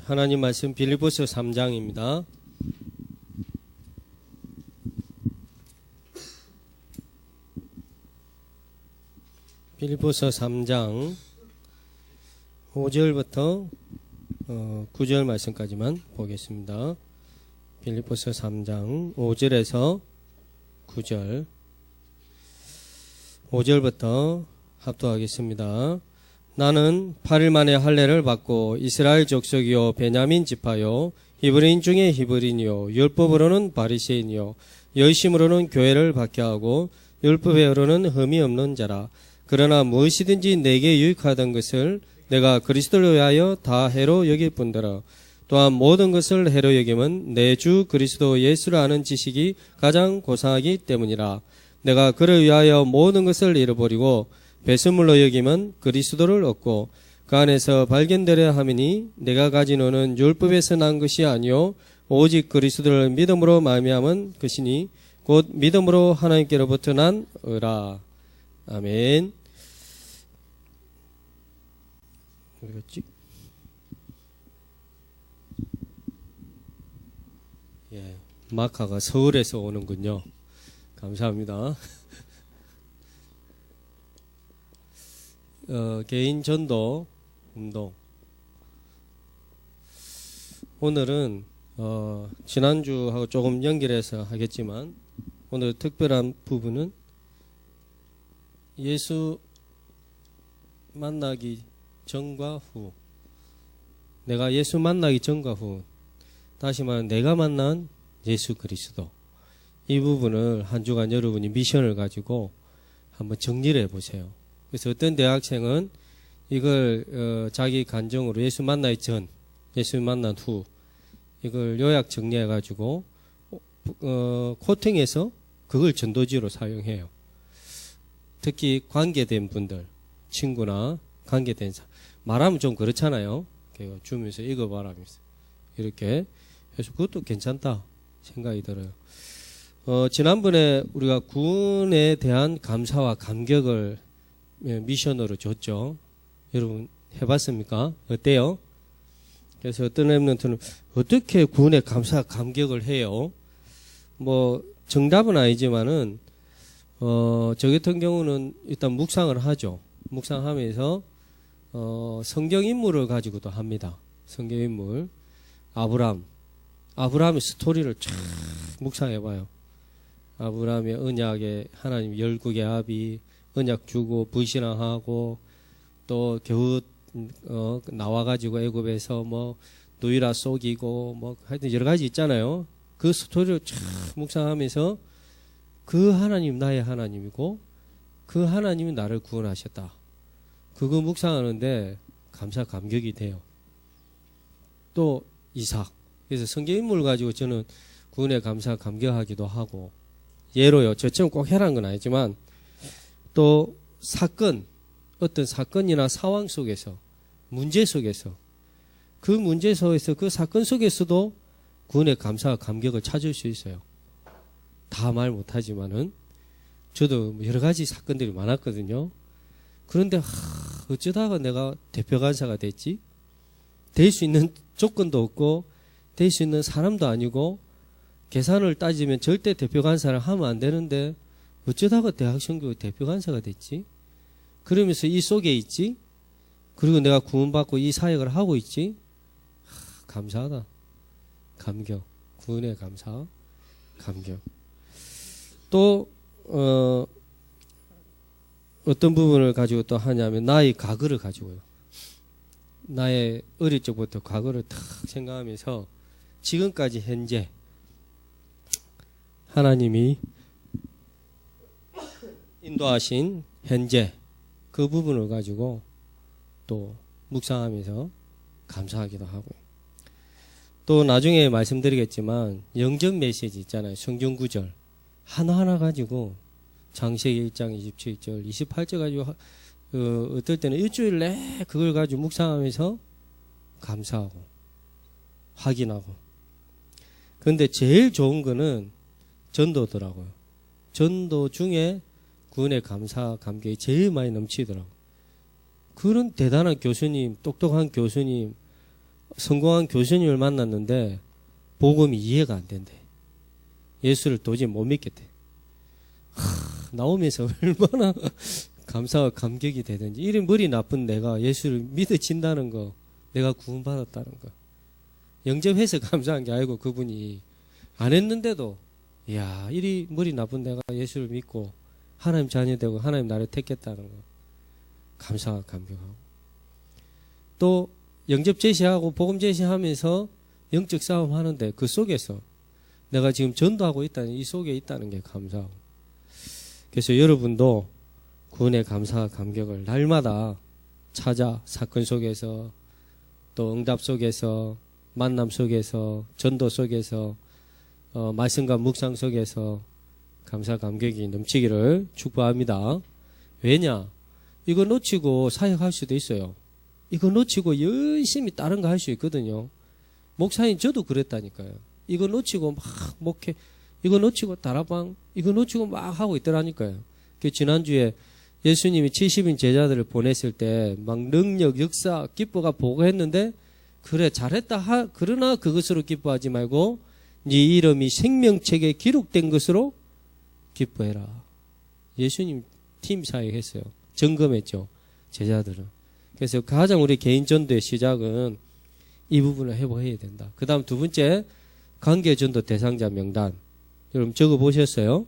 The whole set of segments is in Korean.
하나님 말씀 빌립보서 3장입니다. 빌립보서 3장 5절부터 9절 말씀까지만 보겠습니다. 빌립보서 3장 5절에서 9절 5절부터 합독하겠습니다. 나는 8일 만에 할례를 받고 이스라엘 족속이요 베냐민 지파요 히브리인 중에 히브리인이요 율법으로는 바리새인이요 열심으로는 교회를 박해하고 율법에로는 흠이 없는 자라. 그러나 무엇이든지 내게 유익하던 것을 내가 그리스도를 위하여 다 해로 여길 뿐더러 또한 모든 것을 해로 여김은 내 주 그리스도 예수를 아는 지식이 가장 고상하기 때문이라. 내가 그를 위하여 모든 것을 잃어버리고 배설물로 여김은 그리스도를 얻고 그 안에서 발견되려 함이니 내가 가진 의는 율법에서 난 것이 아니요 오직 그리스도를 믿음으로 말미암은 것이니 곧 믿음으로 하나님께로부터 난 의라. 아멘. 어디갔지? 마카가 서울에서 오는군요. 감사합니다. 개인 전도 운동. 오늘은 지난주하고 조금 연결해서 하겠지만 오늘 특별한 부분은 예수 만나기 전과 후. 내가 예수 만나기 전과 후. 다시 말하면 내가 만난 예수 그리스도. 이 부분을 한 주간 여러분이 미션을 가지고 한번 정리를 해보세요. 그래서 어떤 대학생은 이걸 자기 간증으로 예수 만나기 전, 예수 만난 후 이걸 요약 정리해가지고 코팅해서 그걸 전도지로 사용해요. 특히 관계된 분들, 친구나 관계된 사람 말하면 좀 그렇잖아요. 주면서 읽어봐라 하면서 이렇게 해서 그것도 괜찮다 생각이 들어요. 지난번에 우리가 구원에 대한 감사와 감격을 미션으로 줬죠. 여러분 해봤습니까? 어때요? 그래서 어떤 랩런트는 어떻게 구원에 감사 감격을 해요? 뭐 정답은 아니지만은 저 같은 경우는 일단 묵상을 하죠. 묵상하면서 성경 인물을 가지고도 합니다. 성경 인물 아브라함의 스토리를 쫙 묵상해봐요. 아브라함의 언약에 하나님 열국의 아비 언약 주고 불신앙하고 또 겨우 나와가지고 애굽에서 뭐 누이라 속이고 뭐 하여튼 여러 가지 있잖아요. 그 스토리를 쫙 묵상하면서 그 하나님 나의 하나님이고 그 하나님이 나를 구원하셨다. 그거 묵상하는데 감사 감격이 돼요. 또 이삭. 그래서 성경 인물 가지고 저는 구원에 감사 감격하기도 하고 예로요. 저처럼 꼭 해라는 건 아니지만 또 사건, 어떤 사건이나 상황 속에서 문제 속에서 그 문제 속에서 그 사건 속에서도 구원의 감사와 감격을 찾을 수 있어요. 다 말 못하지만은 저도 여러 가지 사건들이 많았거든요. 그런데 어쩌다가 내가 대표 간사가 됐지? 될 수 있는 조건도 없고 될 수 있는 사람도 아니고 계산을 따지면 절대 대표 간사를 하면 안 되는데 어쩌다가 대학성교 대표 간사가 됐지? 그러면서 이 속에 있지? 그리고 내가 구원받고 이 사역을 하고 있지? 감사하다. 감격. 구원의 감사. 감격. 또 어떤 부분을 가지고 또 하냐면 나의 과거를 가지고요. 나의 어릴 적부터 과거를 탁 생각하면서 지금까지 현재 하나님이 인도하신 현재 그 부분을 가지고 또 묵상하면서 감사하기도 하고요. 또 나중에 말씀드리겠지만 영적 메시지 있잖아요. 성경 구절 하나하나 가지고 창세기 1장 27절 28절 가지고 어떨 때는 일주일 내 그걸 가지고 묵상하면서 감사하고 확인하고. 그런데 제일 좋은 거는 전도더라고요. 전도 중에 구원의 감사 감격이 제일 많이 넘치더라고요. 그런 대단한 교수님, 똑똑한 교수님, 성공한 교수님을 만났는데 복음이 이해가 안 된대. 예수를 도저히 못 믿겠대. 나오면서 얼마나 감사와 감격이 되든지. 이런 머리 나쁜 내가 예수를 믿어진다는 거, 내가 구원받았다는 거. 영접해서 감사한 게 아니고 그분이 안 했는데도, 이야, 이리 머리 나쁜 내가 예수를 믿고 하나님 자녀 되고 하나님 나를 택했다는 거. 감사와 감격하고. 또 영접 제시하고 복음 제시하면서 영적 싸움 하는데 그 속에서 내가 지금 전도하고 있다는, 이 속에 있다는 게 감사하고. 그래서 여러분도 구원의 감사와 감격을 날마다 찾아, 사건 속에서 또 응답 속에서 만남 속에서 전도 속에서 말씀과 묵상 속에서 감사 감격이 넘치기를 축복합니다. 왜냐? 이거 놓치고 사역할 수도 있어요. 이거 놓치고 열심히 다른 거 할 수 있거든요. 목사님 저도 그랬다니까요. 이거 놓치고 막 목회, 이거 놓치고 다락방, 이거 놓치고 막 하고 있더라니까요. 그 지난주에 예수님이 70인 제자들을 보냈을 때 막 능력, 역사, 기뻐가 보고했는데, 그래 잘했다 그러나 그것으로 기뻐하지 말고 네 이름이 생명책에 기록된 것으로 기뻐해라. 예수님 팀 사역했어요. 점검했죠. 제자들은. 그래서 가장 우리 개인 전도의 시작은 이 부분을 회복해야 된다. 그 다음 두 번째, 관계 전도 대상자 명단. 여러분 적어 보셨어요?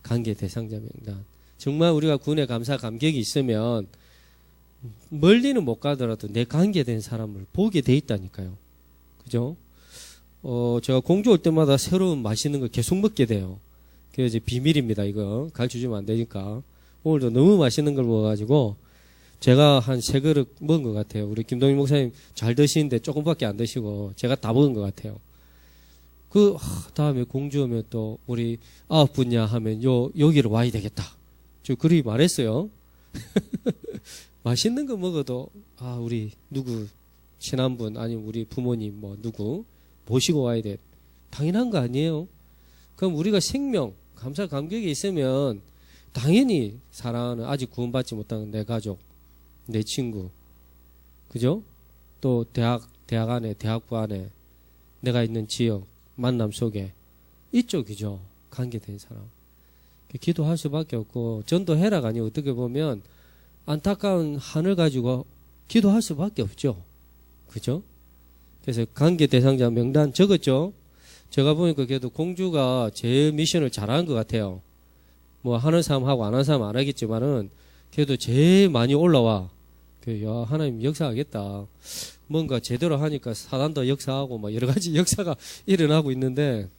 관계 대상자 명단. 정말 우리가 구원의 감사 감격이 있으면 멀리는 못 가더라도 내 관계된 사람을 보게 돼 있다니까요. 그죠? 제가 공주 올 때마다 새로운 맛있는 거 계속 먹게 돼요. 그게 이제 비밀입니다. 이거 가르쳐 주면 안 되니까. 오늘도 너무 맛있는 걸 먹어가지고 제가 한 3그릇 먹은 것 같아요. 우리 김동희 목사님 잘 드시는데 조금밖에 안 드시고 제가 다 먹은 것 같아요. 다음에 공주 오면 또 우리 9분이야 하면 여기로 와야 되겠다. 저 그리 말했어요. 맛있는 거 먹어도 우리 누구 친한 분 아니면 우리 부모님 뭐 누구 모시고 와야 돼. 당연한 거 아니에요. 그럼 우리가 생명 감사 감격이 있으면 당연히 사랑하는 아직 구원받지 못하는 내 가족, 내 친구, 그죠? 또 대학 안에, 대학부 안에 내가 있는 지역 만남 속에 이쪽이죠. 관계된 사람. 기도할 수밖에 없고 전도해라가 아니고 어떻게 보면 안타까운 한을 가지고 기도할 수밖에 없죠. 그죠? 그래서 관계 대상자 명단 적었죠. 제가 보니까 그래도 공주가 제일 미션을 잘하는 것 같아요. 뭐 하는 사람하고 안 하는 사람 안 하겠지만은 그래도 제일 많이 올라와. 야, 하나님 역사하겠다. 뭔가 제대로 하니까 사단도 역사하고 막 여러 가지 역사가 일어나고 있는데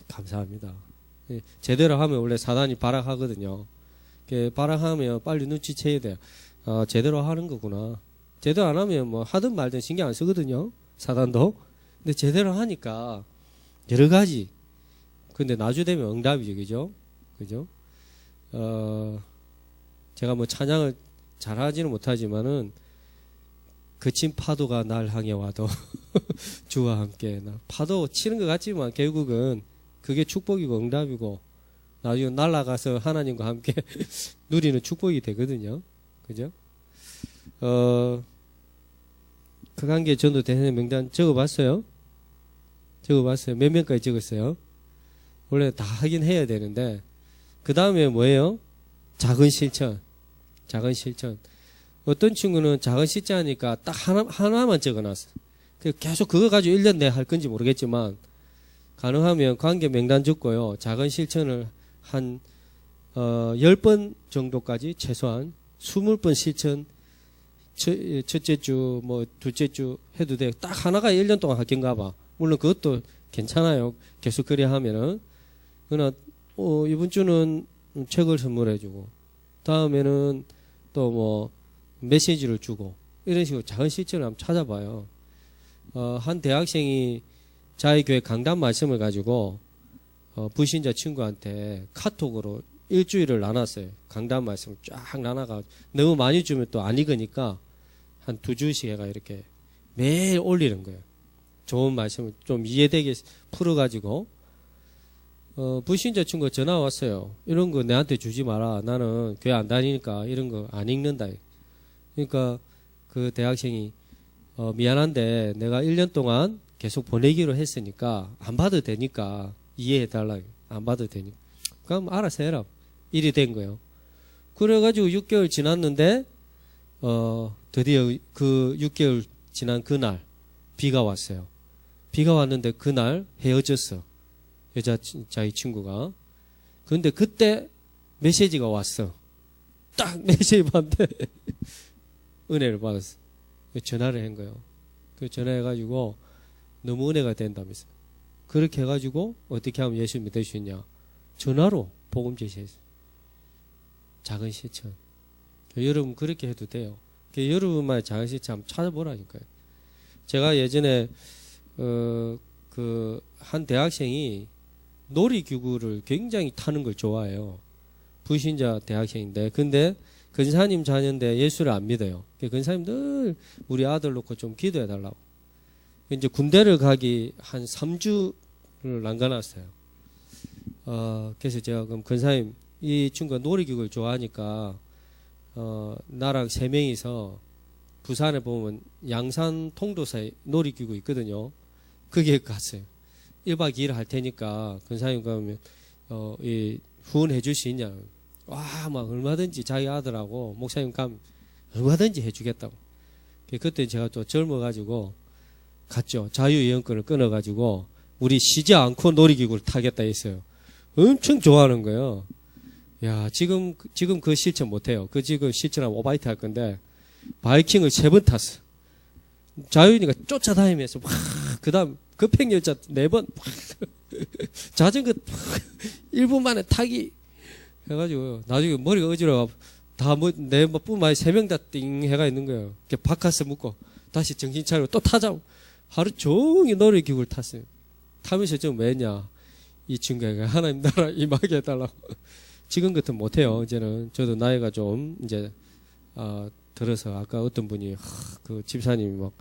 감사합니다. 제대로 하면 원래 사단이 발악하거든요. 발악하면 빨리 눈치채야 돼요. 제대로 하는 거구나. 제대로 안 하면 뭐 하든 말든 신경 안 쓰거든요. 사단도. 근데 제대로 하니까 여러 가지. 근데 나중 되면 응답이죠. 그죠? 그죠? 제가 뭐 찬양을 잘 하지는 못하지만은 거친 파도가 날 향해 와도 주와 함께 파도 치는 것 같지만 결국은 그게 축복이고 응답이고 나중에 날아가서 하나님과 함께 누리는 축복이 되거든요. 그죠? 그 관계 전도 대상 명단 적어봤어요? 적어봤어요. 몇 명까지 적었어요? 원래 다 하긴 해야 되는데 그 다음에 뭐예요? 작은 실천. 작은 실천. 어떤 친구는 작은 실천하니까 딱 하나만 적어놨어. 계속 그거 가지고 1년 내에 할 건지 모르겠지만 가능하면 관계 명단 적고요. 작은 실천을 한 10번 정도까지 최소한 20번 실천 첫째 주 뭐 둘째 주 해도 돼. 딱 하나가 1년 동안 할 건가 봐. 물론 그것도 괜찮아요. 계속 그래 하면은. 그러나 이번 주는 책을 선물해 주고 다음에는 또 뭐 메시지를 주고 이런 식으로 작은 실천을 한번 찾아봐요. 한 대학생이 자기 교회 강단 말씀을 가지고 불신자 친구한테 카톡으로 일주일을 나눴어요. 강단 말씀을 쫙 나눠가 너무 많이 주면 또 안 읽으니까 한 2주씩 해가 이렇게 매일 올리는 거예요. 좋은 말씀을 좀 이해되게 풀어가지고 불신자 친구가 전화 왔어요. 이런 거 내한테 주지 마라. 나는 교회 안 다니니까 이런 거 안 읽는다. 그러니까 그 대학생이 미안한데 내가 1년 동안 계속 보내기로 했으니까 안 봐도 되니까 이해해달라. 안 봐도 되니까. 그럼 알아서 해라. 일이 된 거예요. 그래가지고 6개월 지났는데 드디어 그 6개월 지난 그날 비가 왔어요. 비가 왔는데 그날 헤어졌어. 자기 친구가. 그런데 그때 메시지가 왔어. 딱 메시지 봤는데 은혜를 받았어. 전화를 한 거예요. 그 전화해가지고 너무 은혜가 된다면서. 그렇게 해가지고 어떻게 하면 예수 믿을 수 있냐. 전화로 복음 제시했어요. 작은 실천. 여러분 그렇게 해도 돼요. 여러분만의 작은 실천 한번 찾아보라니까요. 제가 예전에 한 대학생이 놀이기구를 굉장히 타는 걸 좋아해요. 불신자 대학생인데 근데 근사님 자녀인데 예수를 안 믿어요. 근사님 늘 우리 아들 놓고 좀 기도해 달라고. 이제 군대를 가기 한 3주를 남겨놨어요. 그래서 제가 그럼 근사님 이 친구가 놀이기구를 좋아하니까 나랑 3명이서 부산에 보면 양산 통도사에 놀이기구 있거든요. 거기에 갔어요. 1박 2일 할 테니까 근사님 가면 후원해 줄 수 있냐. 와, 막 얼마든지 자기 아들하고 목사님 가면 얼마든지 해주겠다고. 그때 제가 또 젊어가지고 갔죠. 자유여행권을 끊어가지고 우리 쉬지 않고 놀이기구를 타겠다 했어요. 엄청 좋아하는 거예요. 야, 지금 그 실천 못해요. 지금 실천하면 오바이트 할 건데 바이킹을 3번 탔어. 자유니까 쫓아다니면서 그 다음 급행열차 4번 자전거 1분 만에 타기 해가지고 나중에 머리가 어지러워 내 뿐만 아니라 3명 다 띵 해가 있는 거예요. 바카스 묶고 다시 정신 차리고 또 타자고 하루 종일 놀이기구를 탔어요. 타면서 좀 왜냐 이 친구가 하나님 나라 임하게 해달라고. 지금 같으면 못해요. 이제는 저도 나이가 좀 이제 들어서 아까 어떤 분이 그 집사님이 막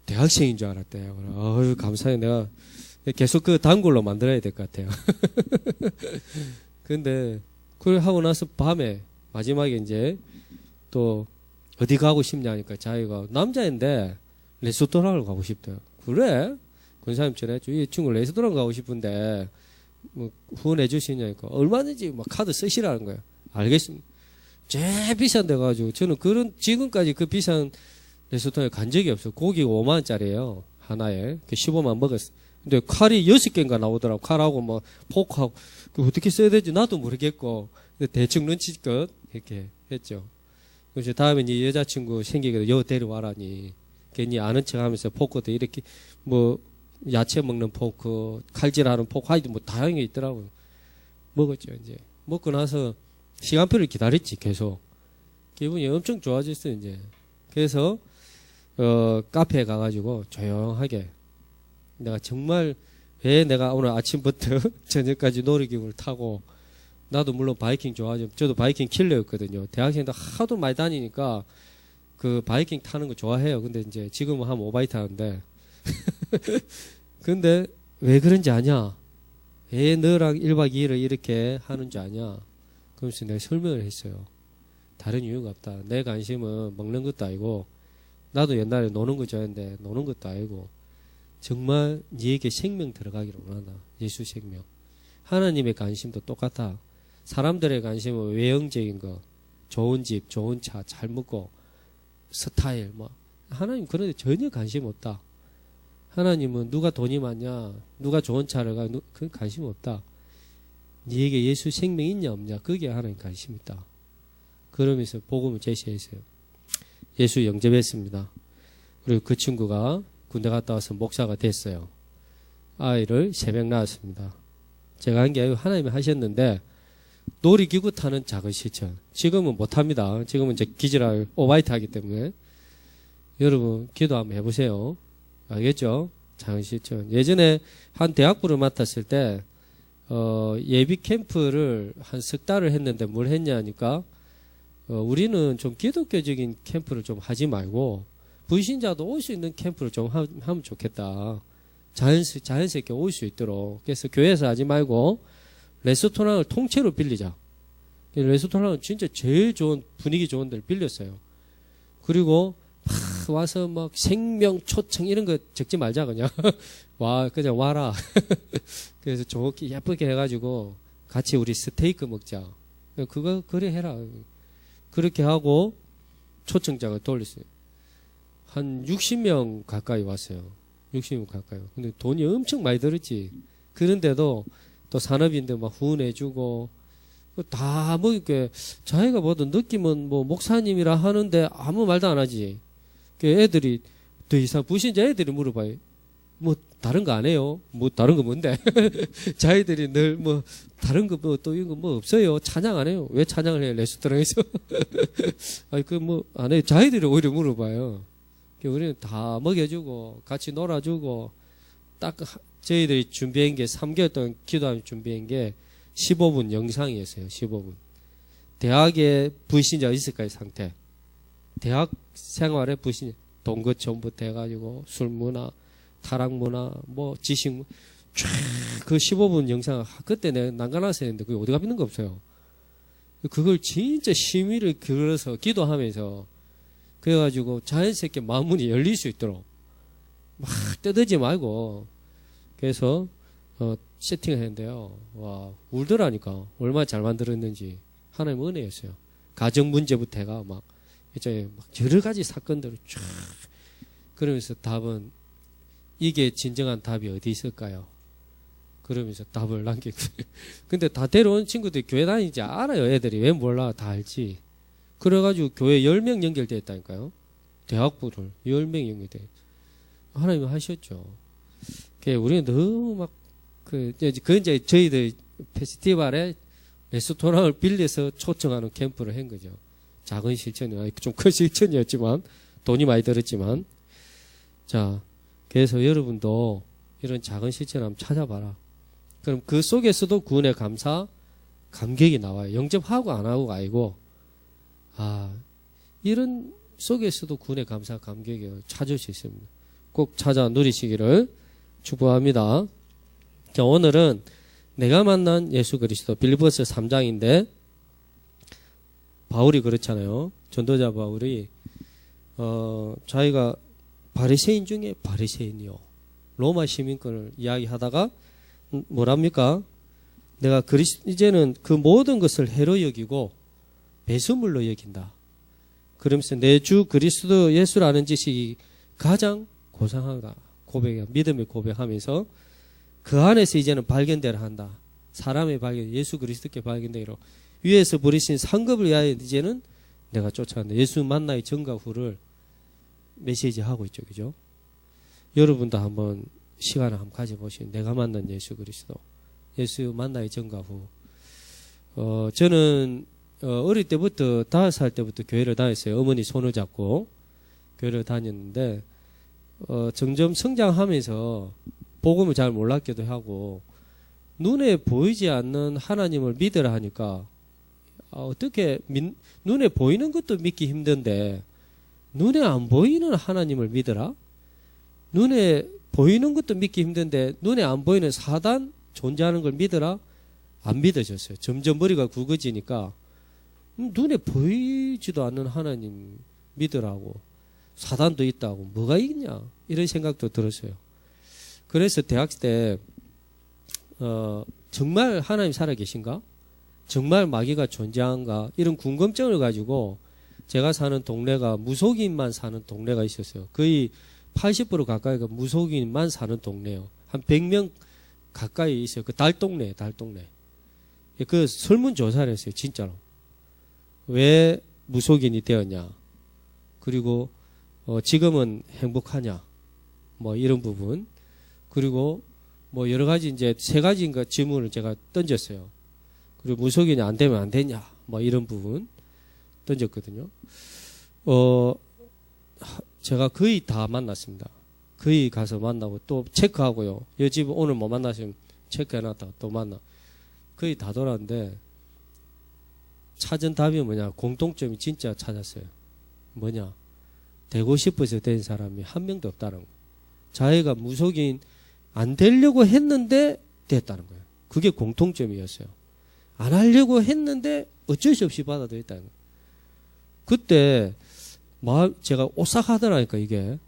대학생인 줄 알았대요. 어휴 감사해. 내가 계속 그 단골로 만들어야 될 것 같아요. 근데 그걸 하고 나서 밤에 마지막에 이제 또 어디 가고 싶냐니까 자기가 남자인데 레스토랑을 가고 싶대요. 그래? 권사님 전해줘. 이 친구 레스토랑 가고 싶은데 뭐 후원해 주시냐니까 얼마든지 막 카드 쓰시라는 거예요. 알겠습니다. 제일 비싼 데 가지고 저는 지금까지 그 비싼 레스토랑에 간 적이 없어요. 고기가 5만 원짜리예요. 하나에. 15만 먹었어. 근데 칼이 6개인가 나오더라고. 칼하고 뭐 포크하고 그 어떻게 써야 되지 나도 모르겠고 근데 대충 눈치껏 이렇게 했죠. 그래서 다음에 네 여자친구 생기거든. 여 데려와라니. 괜히 아는 척하면서 포크도 이렇게 뭐 야채 먹는 포크, 칼질하는 포크, 하여튼 뭐 다양한 게 있더라고요. 먹었죠. 이제 먹고 나서 시간표를 기다렸지. 계속 기분이 엄청 좋아졌어요. 이제 그래서 카페에 가가지고 조용하게 내가 정말 왜 내가 오늘 아침부터 저녁까지 놀이기구를 타고 나도 물론 바이킹 좋아하죠. 저도 바이킹 킬러였거든요. 대학생도 하도 많이 다니니까 그 바이킹 타는 거 좋아해요. 근데 이제 지금은 한 오바이트 하는데 근데 왜 그런지 아냐? 왜 너랑 1박 2일을 이렇게 하는지 아냐? 그러면서 내가 설명을 했어요. 다른 이유가 없다. 내 관심은 먹는 것도 아니고 나도 옛날에 노는 거 좋아했는데 노는 것도 아니고 정말 네에게 생명 들어가기를 원한다. 예수 생명. 하나님의 관심도 똑같아. 사람들의 관심은 외형적인 거, 좋은 집, 좋은 차, 잘 먹고 스타일 뭐 하나님 그런 데 전혀 관심 없다. 하나님은 누가 돈이 많냐, 누가 좋은 차를 가, 그 관심 없다. 네에게 예수 생명 있냐 없냐, 그게 하나님 관심 있다. 그러면서 복음을 제시했어요. 예수 영접했습니다. 그리고 그 친구가 군대 갔다 와서 목사가 됐어요. 아이를 3명 낳았습니다. 제가 한 게 아니고 하나님이 하셨는데 놀이기구 타는 작은 실천. 지금은 못합니다. 지금은 이제 기질할 오바이트 하기 때문에 여러분 기도 한번 해보세요. 알겠죠? 작은 실천. 예전에 한 대학부를 맡았을 때 예비 캠프를 한 석 달을 했는데 뭘 했냐니까 우리는 좀 기독교적인 캠프를 좀 하지 말고 불신자도 올 수 있는 캠프를 좀 하면 좋겠다. 자연스럽게 올 수 있도록. 그래서 교회에서 하지 말고 레스토랑을 통째로 빌리자. 레스토랑은 진짜 제일 좋은 분위기 좋은 데를 빌렸어요. 그리고 막 와서 막 생명 초청 이런 거 적지 말자 그냥. 그냥 와라. 그래서 좋게 예쁘게 해가지고 같이 우리 스테이크 먹자. 그거 그래 해라. 그렇게 하고 초청장을 돌렸어요. 한 60명 가까이 왔어요. 60명 가까이. 근데 돈이 엄청 많이 들었지. 그런데도 또 산업인데 막 후원해주고 다 먹을게. 자기가 보던 느낌은 뭐 목사님이라 하는데 아무 말도 안 하지. 애들이 더 이상 부신자 애들이 물어봐요. 뭐 다른 거 안 해요? 뭐 다른 거 뭔데? 자기들이 늘 뭐 다른 거 뭐 또 이거 뭐 없어요? 찬양 안 해요? 왜 찬양을 해요? 레스토랑에서? 아니 그 뭐 안 해요? 자기들이 오히려 물어봐요. 우리는 다 먹여주고 같이 놀아주고 딱 저희들이 준비한 게 3개월 동안 기도하면서 준비한 게 15분 영상이었어요. 15분. 대학에 불신자가 있을까요? 상태. 대학 생활에 불신자. 동거 전부터 해가지고 술문화, 타락문화, 뭐 지식문화 그 15분 영상 그때 내가 난간하서 했는데 그게 어디가 있는 거 없어요. 그걸 진짜 심의를 길어서 기도하면서 그래가지고 자연스럽게 마음문이 열릴 수 있도록 막 뜯지 말고 그래서 세팅을 했는데요. 와 울더라니까 얼마나 잘 만들었는지 하나님 은혜였어요. 가정 문제부터 해가 막 이제 막 여러 가지 사건들을 쫙 그러면서 답은 이게 진정한 답이 어디 있을까요? 그러면서 답을 남기고 근데 다 데려온 친구들이 교회 다니지 알아요. 애들이 왜 몰라 다 알지. 그래가지고 교회 10명 연결돼 있다니까요. 대학부를 10명 연결돼. 하나님은 하셨죠. 우리는 너무 막 그 이제 저희들 페스티벌에 레스토랑을 빌려서 초청하는 캠프를 한 거죠. 작은 실천이 좀 큰 실천이었지만 돈이 많이 들었지만 자 그래서 여러분도 이런 작은 실천 한번 찾아봐라. 그럼 그 속에서도 구원의 감사 감격이 나와요. 영접하고 안 하고가 아니고 이런 속에서도 구원의 감사 감격이 찾을 수 있습니다. 꼭 찾아 누리시기를 축복합니다. 자 오늘은 내가 만난 예수 그리스도 빌립보서 3장인데 바울이 그렇잖아요. 전도자 바울이 자기가 바리새인 중에 바리새인이요. 로마 시민권을 이야기하다가 뭐랍니까? 내가 이제는 그 모든 것을 해로 여기고 배수물로 여긴다. 그러면서 내 주 그리스도 예수라는 지식이 가장 고상하다. 믿음을 고백하면서 그 안에서 이제는 발견되라 한다. 사람의 발견, 예수 그리스도께 발견되기로 위에서 부리신 상급을 위하여 이제는 내가 쫓아간다. 예수 만나의 전과 후를 메시지 하고 있죠. 그죠? 여러분도 한번 시간을 한번 가져보시면 내가 만난 예수 그리스도. 예수 만나의 전과 후. 저는 어릴 때부터 5살 때부터 교회를 다녔어요. 어머니 손을 잡고 교회를 다녔는데 점점 성장하면서 복음을 잘 몰랐기도 하고 눈에 보이지 않는 하나님을 믿으라 하니까 어떻게 눈에 보이는 것도 믿기 힘든데 눈에 안 보이는 하나님을 믿으라? 눈에 보이는 것도 믿기 힘든데 눈에 안 보이는 사단 존재하는 걸 믿으라? 안 믿어졌어요. 점점 머리가 굵어지니까 눈에 보이지도 않는 하나님 믿으라고 사단도 있다고 뭐가 있냐 이런 생각도 들었어요. 그래서 대학 때 정말 하나님 살아계신가? 정말 마귀가 존재한가? 이런 궁금증을 가지고 제가 사는 동네가 무속인만 사는 동네가 있었어요. 거의 80% 가까이가 무속인만 사는 동네요. 한 100명 가까이 있어요. 그 달동네. 그 설문조사를 했어요. 진짜로. 왜 무속인이 되었냐? 그리고 지금은 행복하냐? 뭐 이런 부분. 그리고 뭐 여러 가지 이제 3가지인가 질문을 제가 던졌어요. 그리고 무속인이 안 되면 안 되냐? 뭐 이런 부분 던졌거든요. 제가 거의 다 만났습니다. 거의 가서 만나고 또 체크하고요. 이 집 오늘 뭐 만나시면 체크해놨다가 또 만나. 거의 다 돌았는데 찾은 답이 뭐냐? 공통점이 진짜 찾았어요. 뭐냐? 되고 싶어서 된 사람이 한 명도 없다는 거예요. 자기가 무속인 안 되려고 했는데 됐다는 거예요. 그게 공통점이었어요. 안 하려고 했는데 어쩔 수 없이 받아들였다는 거예요. 그때 제가 오싹하더라니까, 이게.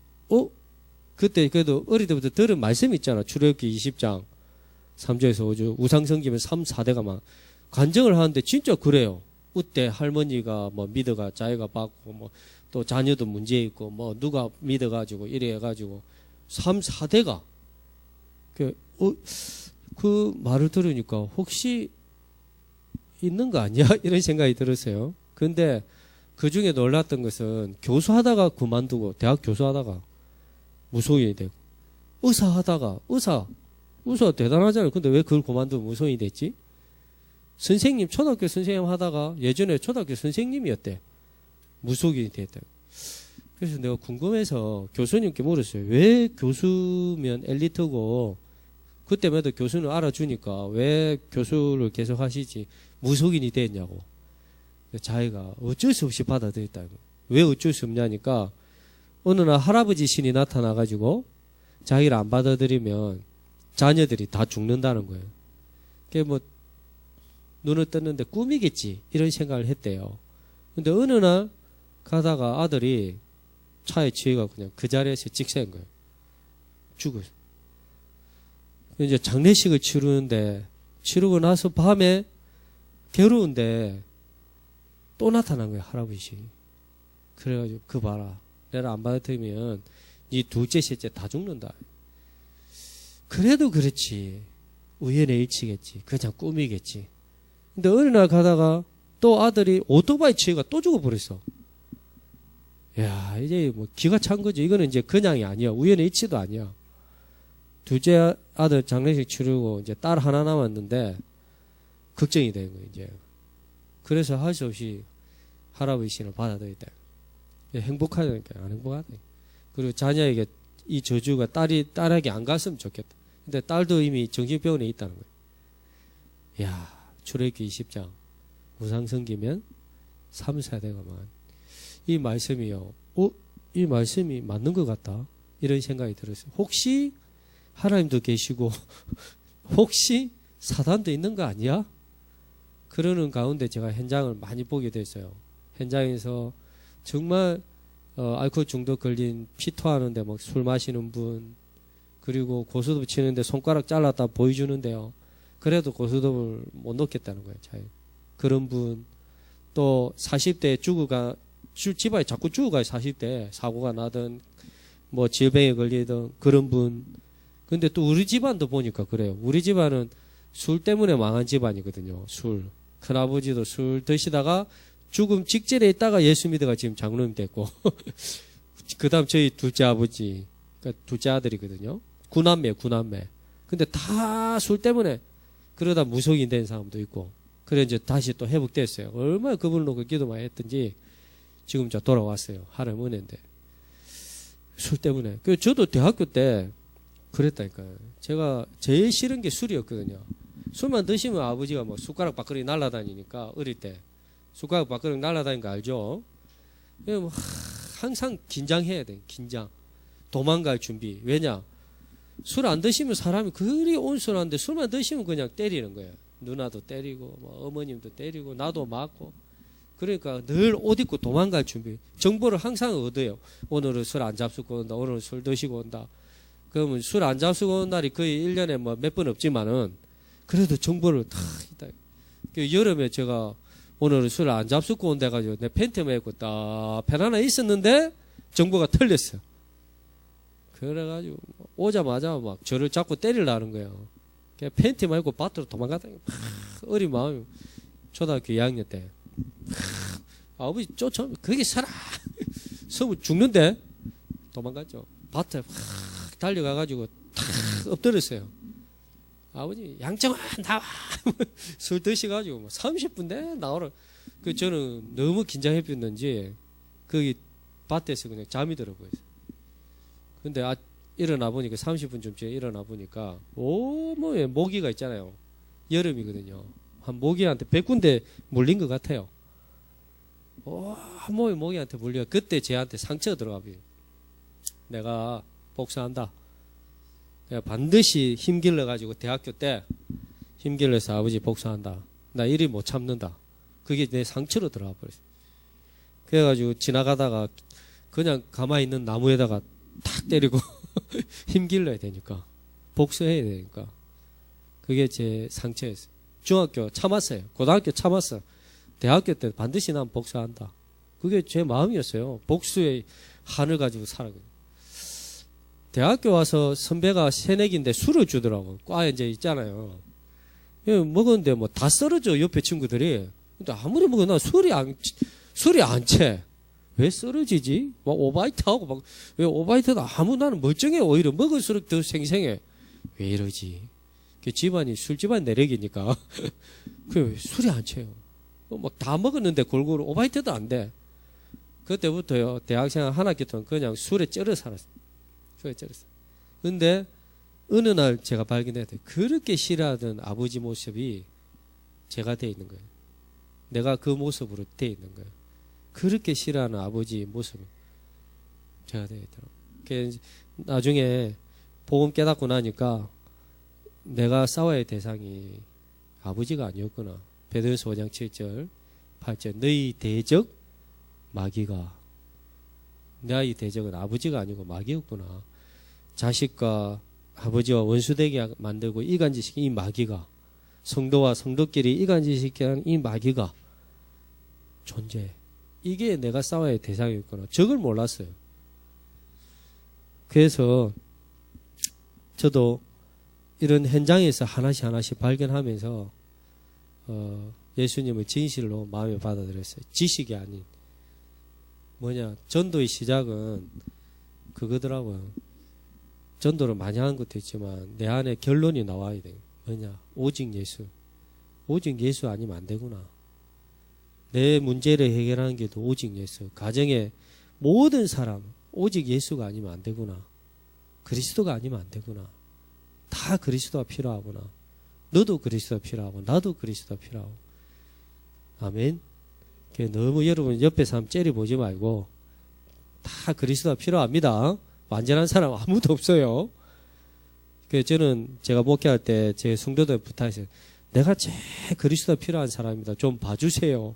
그때 그래도 어릴 때부터 들은 말씀 있잖아. 출애굽기 20장 3절에서 5절 우상성기면 3, 4대가 막 간증을 하는데 진짜 그래요. 그때 할머니가 뭐 믿어가 자기가 받고 뭐 또 자녀도 문제 있고 뭐 누가 믿어가지고 이래 해가지고 3, 4대가 그 말을 들으니까 혹시 있는 거 아니야? 이런 생각이 들었어요. 근데 그 중에 놀랐던 것은 교수하다가 그만두고 대학 교수하다가 무속인이 되고 의사 대단하잖아요. 근데 왜 그걸 그만두고 무속인이 됐지? 선생님 초등학교 선생님 하다가 예전에 초등학교 선생님이었대. 무속인이 됐다. 그래서 내가 궁금해서 교수님께 물었어요. 왜 교수면 엘리트고 그때마다 교수는 알아주니까 왜 교수를 계속 하시지 무속인이 됐냐고. 자기가 어쩔 수 없이 받아들였다고. 왜 어쩔 수 없냐니까 어느 날 할아버지 신이 나타나가지고 자기를 안 받아들이면 자녀들이 다 죽는다는 거예요. 그게 뭐 눈을 떴는데 꿈이겠지 이런 생각을 했대요. 근데 어느 날 가다가 아들이 차에 치여가 그냥 그 자리에서 찍센 거예요. 죽었어. 이제 장례식을 치르고 나서 밤에 괴로운데 또 나타난 거예요, 할아버지. 그래가지고 그 봐라. 내가 안 받아들이면 네 둘째, 셋째 다 죽는다. 그래도 그렇지. 우연의 일치겠지. 그냥 꿈이겠지. 근데 어느 날 가다가 또 아들이 오토바이 치여가 또 죽어버렸어. 야, 이제 뭐 기가 찬 거지. 이거는 이제 그냥이 아니야. 우연의 일치도 아니야. 둘째 아들 장례식 치르고 이제 딸 하나 남았는데 걱정이 되는 거예요, 이제. 그래서 할 수 없이 할아버지 신을 받아들였다. 행복하다니까, 안 행복하다. 그리고 자녀에게 이 저주가 딸에게 안 갔으면 좋겠다. 근데 딸도 이미 정신병원에 있다는 거예요. 야, 출애굽기 20장. 우상성기면 3, 4대가만. 이 말씀이요. 이 말씀이 맞는 것 같다. 이런 생각이 들었어요. 혹시 하나님도 계시고 혹시 사단도 있는 거 아니야? 그러는 가운데 제가 현장을 많이 보게 됐어요. 현장에서 정말 알코올 중독 걸린 피토하는데 막 술 마시는 분, 그리고 고스톱 치는데 손가락 잘랐다 보여주는데요. 그래도 고스톱을 못 놓겠다는 거예요. 그런 분, 또 40대에 집안에 자꾸 죽어가요. 40대 사고가 나든 뭐 질병에 걸리든 그런 분. 근데 또 우리 집안도 보니까 그래요. 우리 집안은 술 때문에 망한 집안이거든요. 술. 큰아버지도 술 드시다가 죽음 직전에 있다가 예수 믿어가 지금 장로님 됐고 그 다음 저희 둘째 아버지, 그러니까 둘째 아들이거든요. 구남매. 근데 다 술 때문에 그러다 무속인 된 사람도 있고, 그래 이제 다시 또 회복됐어요. 얼마나 그분을 놓고 기도 많이 했던지 지금 저 돌아왔어요. 하나님 은혜인데. 술 때문에. 그 저도 대학교 때 그랬다니까요. 제가 제일 싫은 게 술이었거든요. 술만 드시면 아버지가 뭐 숟가락 밖으로 날아다니니까, 어릴 때 숟가락 밖으로 날아다니는 거 알죠? 뭐 항상 긴장해야 돼. 긴장. 도망갈 준비. 왜냐? 술 안 드시면 사람이 그리 온순한데 술만 드시면 그냥 때리는 거예요. 누나도 때리고 뭐 어머님도 때리고 나도 맞고. 그러니까 늘 옷 입고 도망갈 준비. 정보를 항상 얻어요. 오늘은 술 안 잡수고 온다. 오늘은 술 드시고 온다. 그러면 술 안 잡수고 온 날이 거의 1년에 뭐 몇 번 없지만은 그래도 정보를 다 있다. 그 여름에 제가 오늘은 술 안 잡수고 온다 해가지고 내 팬티만 입고 딱 펜 하나 있었는데 정보가 틀렸어요. 그래가지고 오자마자 막 저를 자꾸 때리려는 거예요. 그냥 팬티만 입고 밭으로 도망가다니. 어린 마음이. 초등학교 2학년 때. 아버지 쫓아, 거기 살아! 서울 죽는데? 도망갔죠. 밭에 달려가가지고 탁 엎드렸어요. 아버지, 양정아, 나와! 술 드셔가지고 30분 내 나오라. 저는 너무 긴장했었는지 거기 밭에서 그냥 잠이 들어버렸어요. 근데 일어나 보니까 30분쯤 전에 일어나 보니까 온몸에 모기가 있잖아요. 여름이거든요. 한 모기한테 100군데 물린 것 같아요. 온몸에 모기한테 물려. 그때 쟤한테 상처가 들어가 버려요. 내가 복수한다. 내가 반드시 힘길러 가지고 대학교 때 힘길러서 아버지 복수한다. 나 이리 못 참는다. 그게 내 상처로 들어가 버렸어요. 그래가지고 지나가다가 그냥 가만히 있는 나무에다가 탁 때리고 힘길러야 되니까. 복수해야 되니까. 그게 제 상처였어요. 중학교 참았어요. 고등학교 참았어. 대학교 때 반드시 난 복수한다. 그게 제 마음이었어요. 복수의 한을 가지고 살아가요. 대학교 와서 선배가 새내기인데 술을 주더라고. 과에 이제 있잖아요. 먹었는데 뭐 다 썰어져, 옆에 친구들이. 근데 아무리 먹어도 나 술이 안 채. 왜 썰어지지? 막 오바이트 하고 막, 왜 오바이트도 나는 멀쩡해. 오히려 먹을수록 더 생생해. 왜 이러지? 집안이 술집안 내력이니까. 그 술이 안 채요. 막 다 먹었는데 골고루 오바이트도 안 돼. 그때부터요, 대학생 한 학기 동안 그냥 술에 쩔어 살았어요. 술에 쩔었어요. 근데 어느 날 제가 발견했어요. 그렇게 싫어하던 아버지 모습이 제가 돼 있는 거예요. 내가 그 모습으로 돼 있는 거예요. 그렇게 싫어하는 아버지 모습은 제가 돼 있더라고요. 나중에 복음 깨닫고 나니까 내가 싸워야 할 대상이 아버지가 아니었구나. 베드로서 5장 7절 8절 너희 대적 마귀가, 나의 대적은 아버지가 아니고 마귀였구나. 자식과 아버지와 원수되게 만들고 이간질시킨 이 마귀가, 성도와 성도끼리 이간질시키는 이 마귀가 존재해. 이게 내가 싸워야 할 대상이었구나. 적을 몰랐어요. 그래서 저도 이런 현장에서 하나씩 발견하면서 예수님의 진실로 마음에 받아들였어요. 지식이 아닌. 전도의 시작은 그거더라고요. 전도를 많이 하는 것도 있지만 내 안에 결론이 나와야 돼요. 오직 예수. 오직 예수 아니면 안 되구나. 내 문제를 해결하는 게 오직 예수. 가정의 모든 사람 오직 예수가 아니면 안 되구나. 그리스도가 아니면 안 되구나. 다 그리스도가 필요하구나. 너도 그리스도가 필요하고 나도 그리스도가 필요하고. 아멘. 너무 여러분 옆에 사람 째려보지 말고 다 그리스도가 필요합니다. 완전한 사람 아무도 없어요. 저는 제가 목회할 때 제 성도들 부탁했어요. 내가 제일 그리스도가 필요한 사람입니다. 좀 봐주세요.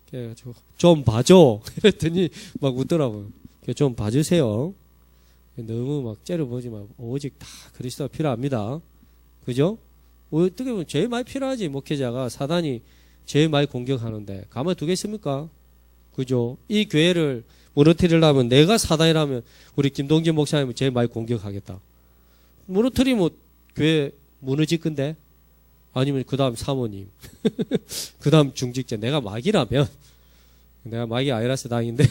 그래가지고 좀 봐줘. 그랬더니 막 웃더라고요. 좀 봐주세요. 너무 막 째려보지 말고 오직 다 그리스도가 필요합니다. 그죠? 어떻게 보면 제일 많이 필요하지. 목회자가 사단이 제일 많이 공격하는데 가만 두겠습니까? 그죠? 이 교회를 무너뜨리려면 내가 사단이라면 우리 김동진 목사님은 제일 많이 공격하겠다. 무너뜨리면 교회 무너질 건데? 아니면 그 다음 사모님 그 다음 중직자. 내가 마귀라면, 내가 마귀 아니라서 다행인데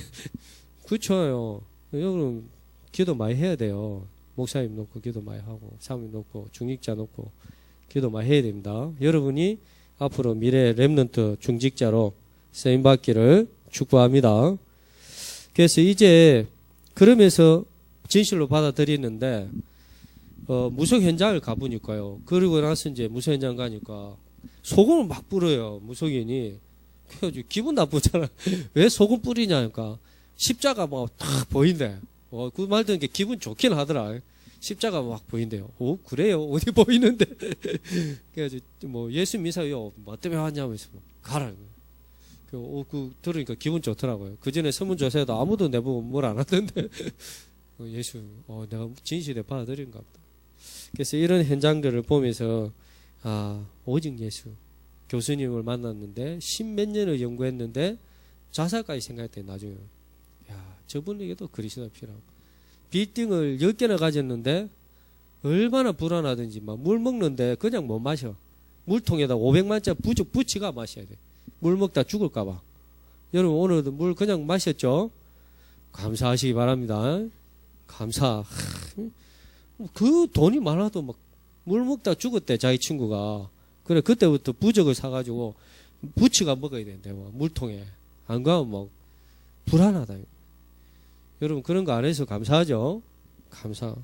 그렇죠. 여러분 기도 많이 해야 돼요. 목사님 놓고 기도 많이 하고 사모님 놓고 중직자 놓고 기도 많이 해야 됩니다. 여러분이 앞으로 미래 렘넌트 중직자로 쓰임받기를 축복합니다. 그래서 이제 그러면서 진실로 받아들이는데 무속 현장을 가보니까요. 그러고 나서 이제 무속 현장 가니까 소금을 막 뿌려요. 무속인이. 그래가지고 기분 나쁘잖아. 왜 소금 뿌리냐니까. 십자가 막 탁 보인대. 그 말 듣는 게 기분 좋긴 하더라. 십자가 막 보인대요. 그래요? 어디 보이는데? 그래가지고 예수 미사요. 뭐 때문에 왔냐면서 가라. 들으니까 기분 좋더라고요. 그 전에 설문조사에도 아무도 내보고 뭘 안 하던데. 예수, 내가 진실에 받아들인가 보다. 그래서 이런 현장들을 보면서, 오직 예수. 교수님을 만났는데, 10몇 년을 연구했는데, 자살까지 생각했대, 나중에. 저분에게도 그리스도가 필요하고. 빌딩을 10개나 가졌는데, 얼마나 불안하든지, 물 먹는데 그냥 못 마셔. 물통에다 500만짜리 부적 붙이가 마셔야 돼. 물 먹다 죽을까봐. 여러분, 오늘도 물 그냥 마셨죠? 감사하시기 바랍니다. 감사. 그 돈이 많아도 물 먹다 죽었대, 자기 친구가. 그래, 그때부터 부적을 사가지고 부치가 먹어야 된대, 물통에. 안 가면 불안하다. 여러분, 그런 거 안 해서 감사하죠? 감사.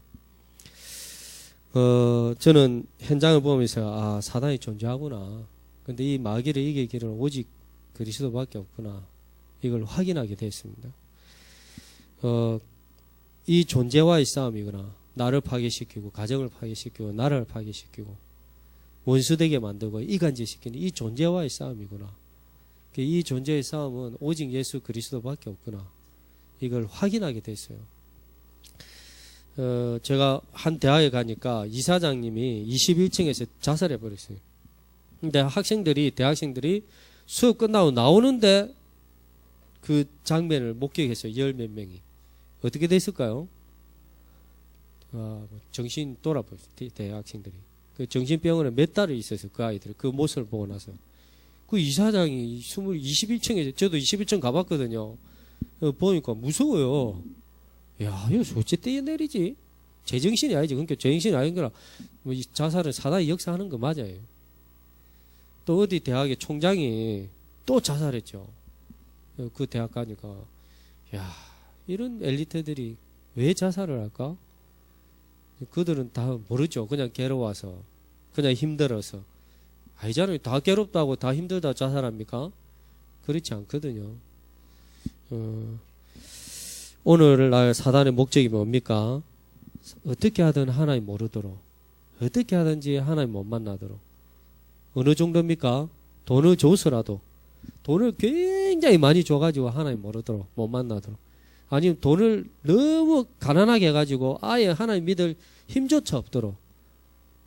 저는 현장을 보면서, 사단이 존재하구나. 근데 이 마귀를 이길 길은 오직 그리스도밖에 없구나. 이걸 확인하게 됐습니다. 이 존재와의 싸움이구나. 나를 파괴시키고 가정을 파괴시키고 나라를 파괴시키고 원수되게 만들고 이간질시키는 이 존재와의 싸움이구나. 이 존재의 싸움은 오직 예수 그리스도밖에 없구나. 이걸 확인하게 됐어요. 제가 한 대학에 가니까 이사장님이 21층에서 자살해 버렸어요. 근데 대학생들이 수업 끝나고 나오는데 그 장면을 목격했어요. 열 몇 명이. 어떻게 됐을까요? 정신 돌아버렸어요. 대학생들이. 그 정신병원에 몇 달을 있었어요. 그 아이들이. 그 모습을 보고 나서. 그 이사장이 21층에, 저도 21층 가봤거든요. 보니까 무서워요. 야, 이거 어째 떼내리지? 제정신이 아니지. 그러니까 제정신이 아닌 거라. 뭐 자살은 사단이 역사하는 거 맞아요. 또 어디 대학의 총장이 또 자살했죠. 그 대학 가니까. 야, 이런 엘리트들이 왜 자살을 할까? 그들은 다 모르죠. 그냥 괴로워서. 그냥 힘들어서. 아니잖아요. 다 괴롭다고 다 힘들다 자살합니까? 그렇지 않거든요. 오늘날 사단의 목적이 뭡니까? 어떻게 하든 하나님 모르도록, 어떻게 하든지 하나님 못 만나도록. 어느 정도입니까? 돈을 줘서라도, 돈을 굉장히 많이 줘가지고 하나님 모르도록, 못 만나도록. 아니면 돈을 너무 가난하게 해가지고 아예 하나님 믿을 힘조차 없도록.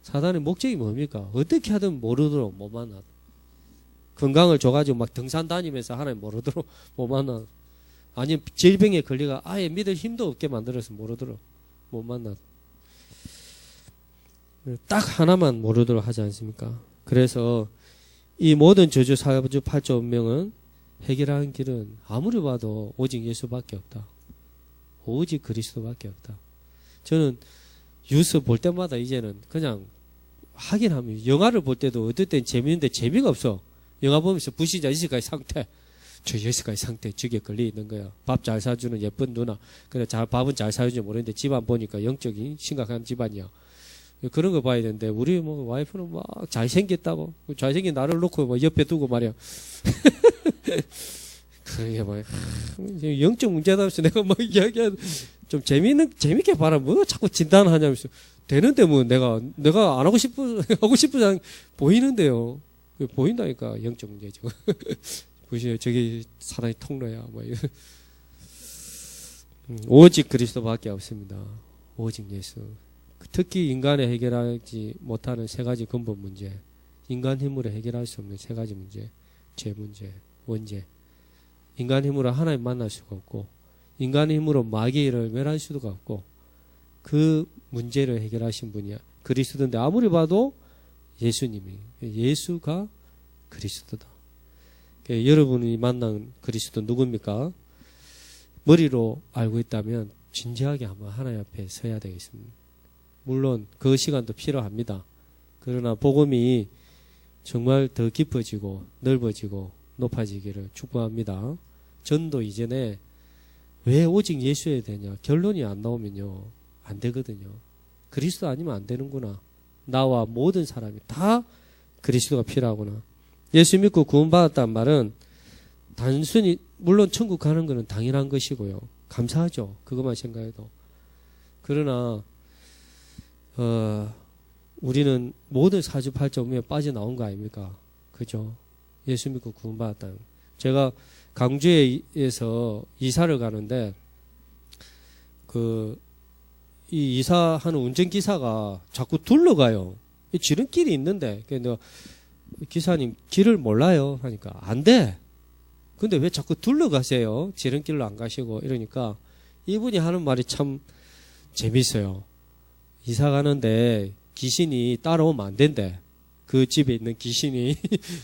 사단의 목적이 뭡니까? 어떻게 하든 모르도록 못 만나도록. 건강을 줘가지고 막 등산 다니면서 하나님 모르도록 못 만나도록. 아니면 질병에 걸리가 아예 믿을 힘도 없게 만들어서 모르도록 못 만나도록. 딱 하나만 모르도록 하지 않습니까? 그래서 이 모든 저주, 사주, 팔조, 운명은 해결하는 길은 아무리 봐도 오직 예수밖에 없다. 오직 그리스도밖에 없다. 저는 뉴스 볼 때마다 이제는 그냥 하긴 합니다. 영화를 볼 때도 어떨 땐 재미있는데 재미가 없어. 영화 보면서 불신자 이스가의 상태, 저 예스가의 상태 저게 걸려 있는 거야. 밥 잘 사주는 예쁜 누나. 그래 밥은 잘 사주지 모르는데 집안 보니까 영적인 심각한 집안이야. 그런 거 봐야 되는데 우리 뭐 와이프는 막 잘생겼다고 잘생긴 나를 놓고 뭐 옆에 두고 말이야. 그게 뭐 영적 문제다 해서 내가 막 이야기한 좀 재밌게 봐라. 뭐 자꾸 진단하냐면서 되는데 뭐 내가 안 하고 하고 싶은 보이는데요. 보인다니까 영적 문제죠. 보시죠. 저게 사단의 통로야. 뭐 오직 그리스도밖에 없습니다. 오직 예수. 특히 인간에 해결하지 못하는 세 가지 근본 문제, 인간 힘으로 해결할 수 없는 세 가지 문제, 죄 문제, 원죄. 인간 힘으로 하나님 만날 수가 없고, 인간 힘으로 마귀를 멸할 수가 없고, 그 문제를 해결하신 분이야. 그리스도인데 아무리 봐도 예수님이, 예수가 그리스도다. 여러분이 만난 그리스도 누굽니까? 머리로 알고 있다면 진지하게 한번 하나님 앞에 서야 되겠습니다. 물론 그 시간도 필요합니다. 그러나 복음이 정말 더 깊어지고 넓어지고 높아지기를 축복합니다. 전도 이전에 왜 오직 예수여야 되냐? 결론이 안 나오면요. 안 되거든요. 그리스도 아니면 안 되는구나. 나와 모든 사람이 다 그리스도가 필요하구나. 예수 믿고 구원받았다는 말은 단순히 물론 천국 가는 것은 당연한 것이고요. 감사하죠. 그것만 생각해도. 그러나 우리는 모든 사주팔자 운명에 빠져나온 거 아닙니까? 그죠? 예수 믿고 구원받았다. 제가 강주에서 이사를 가는데, 이 이사하는 운전기사가 자꾸 둘러가요. 지름길이 있는데, 내가 기사님 길을 몰라요? 하니까, 안 돼! 근데 왜 자꾸 둘러가세요? 지름길로 안 가시고, 이러니까, 이분이 하는 말이 참 재밌어요. 이사 가는데 귀신이 따라오면 안 된대. 그 집에 있는 귀신이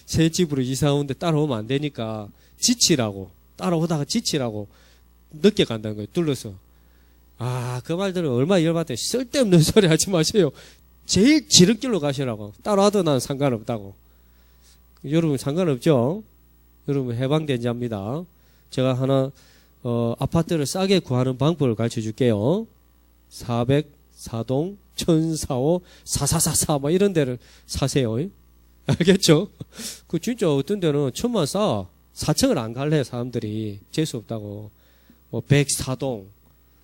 새 집으로 이사 오는데 따라오면 안 되니까 지치라고, 따라오다가 지치라고 늦게 간다는 거예요. 둘러서. 그 말들은 얼마나 열받대. 쓸데없는 소리 하지 마세요. 제일 지름길로 가시라고. 따라와도 난 상관없다고. 여러분 상관없죠? 여러분 해방된 자입니다. 제가 하나 아파트를 싸게 구하는 방법을 가르쳐 줄게요. 404동 1045 4444 뭐 이런 데를 사세요. 알겠죠? 그 진짜 어떤 데는 1000만 싸. 4층을 안 갈래 사람들이. 재수 없다고. 뭐 104동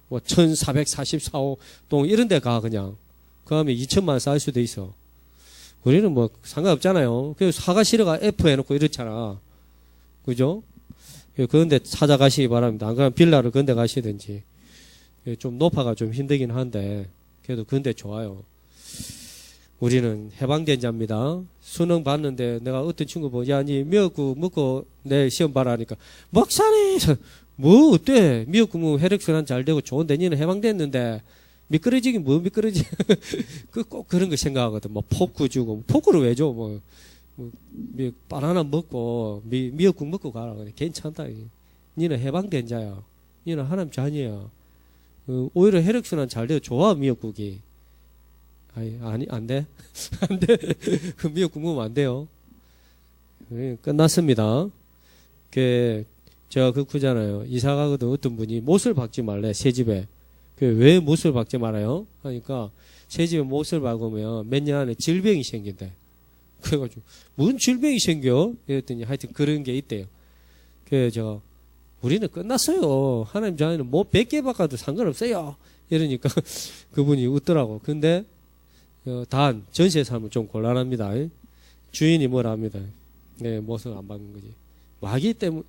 뭐 1444동 이런 데 가 그냥. 그 다음에 2000만 쌀 수도 있어. 우리는 뭐 상관없잖아요. 그래서 사과 싫어가 F 해놓고 이렇잖아. 그죠? 그런데 찾아가시기 바랍니다. 안 그러면 빌라를 건데 가시든지. 좀 높아가 좀 힘들긴 한데, 그래도 근데 좋아요. 우리는 해방된 자입니다. 수능 봤는데 내가 어떤 친구 보고, 야, 니 미역국 먹고 내일 시험 봐라 하니까, 목사님! 뭐, 어때? 미역국 먹으면 혈액순환 잘 되고 좋은데, 니는 해방됐는데, 미끄러지긴 뭐 미끄러지. 꼭 그런 거 생각하거든. 뭐, 포크 주고, 포크를 왜 줘? 뭐, 바나나 먹고, 미역국 먹고 가라. 괜찮다. 니는 해방된 자야. 니는 하나님 자녀야. 오히려 혈액순환 잘 돼요. 좋아, 미역국이. 아니, 안 돼? 안 돼. 그 미역국 먹으면 안 돼요. 끝났습니다. 제가 그잖아요. 이사 가거든 어떤 분이 못을 박지 말래, 새 집에. 왜 못을 박지 말아요? 하니까, 새 집에 못을 박으면 몇 년 안에 질병이 생긴대. 그래가지고, 무슨 질병이 생겨? 이랬더니 하여튼 그런 게 있대요. 그래서 제가, 우리는 끝났어요. 하나님 자녀는 뭐 100개 박아도 상관없어요. 이러니까 그분이 웃더라고. 근데 단 전세 살면 좀 곤란합니다. 주인이 뭐라 합니다. 네, 못을 안 박는 거지. 마귀 때문에